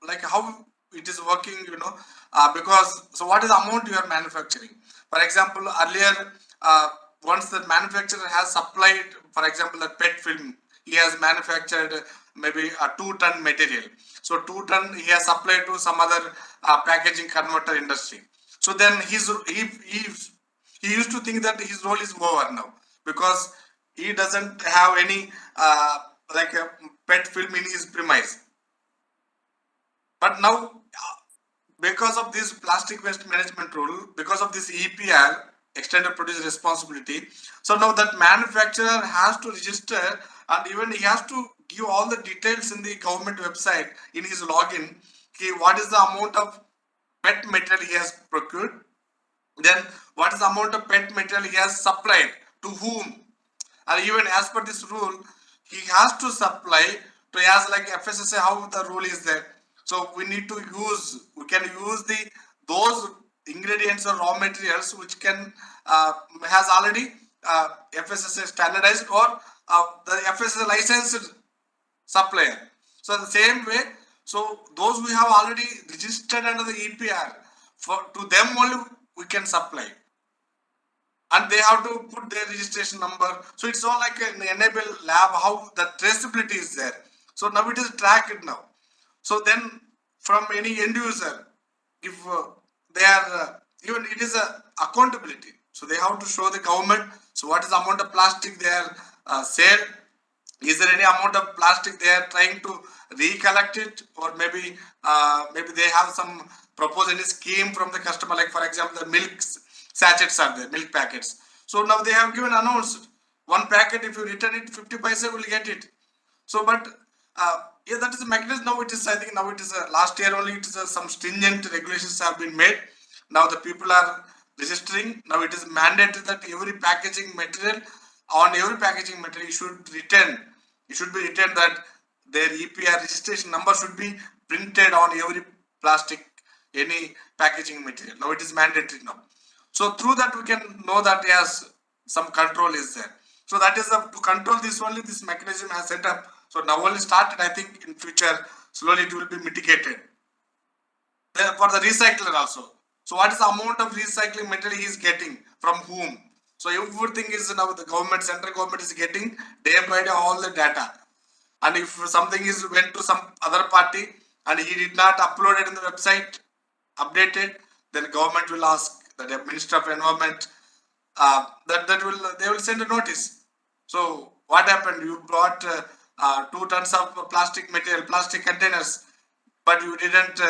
like how it is working? Because so what is the amount you are manufacturing? For example, earlier, once the manufacturer has supplied, for example, the PET film, he has manufactured maybe a 2 ton material. So 2 ton he has supplied to some other packaging converter industry. So then he used to think that his role is over now because he doesn't have any like a PET film in his premise. But now, because of this plastic waste management rule, because of this EPR, extended producer responsibility, so now that manufacturer has to register and even he has to give all the details in the government website in his login. What is the amount of PET material he has procured? Then what is the amount of PET material he has supplied to whom? Or even as per this rule, he has to supply to as like FSSA how the rule is there. So we can use the those ingredients or raw materials which can has already FSSA standardized or the FSSA licensed supplier. So the same way, so those we have already registered under the EPR, for to them only we can supply, and they have to put their registration number. So it's all like an enable lab how the traceability is there. So now it is tracked now. So then from any end user, if they are even it is a accountability. So they have to show the government. So what is the amount of plastic they are saved? Is there any amount of plastic they are trying to recollect it, or maybe they have some propose any scheme from the customer, like for example the milk sachets are there, milk packets. So now they have given announced one packet, if you return it 50 paisa will get it. So but yeah, that is the mechanism. Now it is, I think now it is last year only it is some stringent regulations have been made. Now the people are registering. Now it is mandated that every packaging material, on every packaging material you should return, it should be written that their EPR registration number should be printed on every plastic, any packaging material. Now it is mandatory now. So through that we can know that yes, some control is there. So that is to control this only this mechanism has set up. So now only started. I think in future slowly it will be mitigated. For the recycler also. So what is the amount of recycling material he is getting from whom? So everything is now the government, central government is getting day by day all the data. And if something is went to some other party and he did not upload it in the website, updated, then government will ask the Minister of Environment, that will they will send a notice. So what happened? You brought 2 tons of plastic material, plastic containers, but you didn't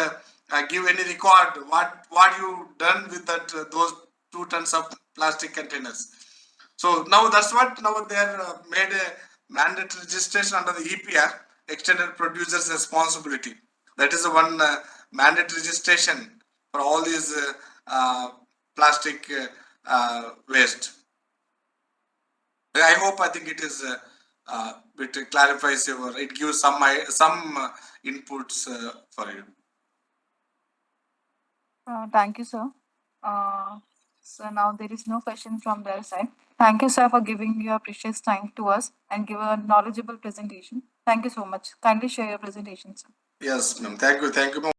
give any record. What you done with that those 2 tons of plastic containers? So now that's what now they are made a mandatory registration under the EPR, extended producer's responsibility. That is the one mandatory registration for all these plastic waste. I hope I think it is it clarifies your, it gives some inputs for you. Thank you, sir. So now there is no question from their side. Thank you, sir, for giving your precious time to us and give a knowledgeable presentation. Thank you so much. Kindly share your presentation, sir. Yes, ma'am. Thank you. Thank you, ma'am.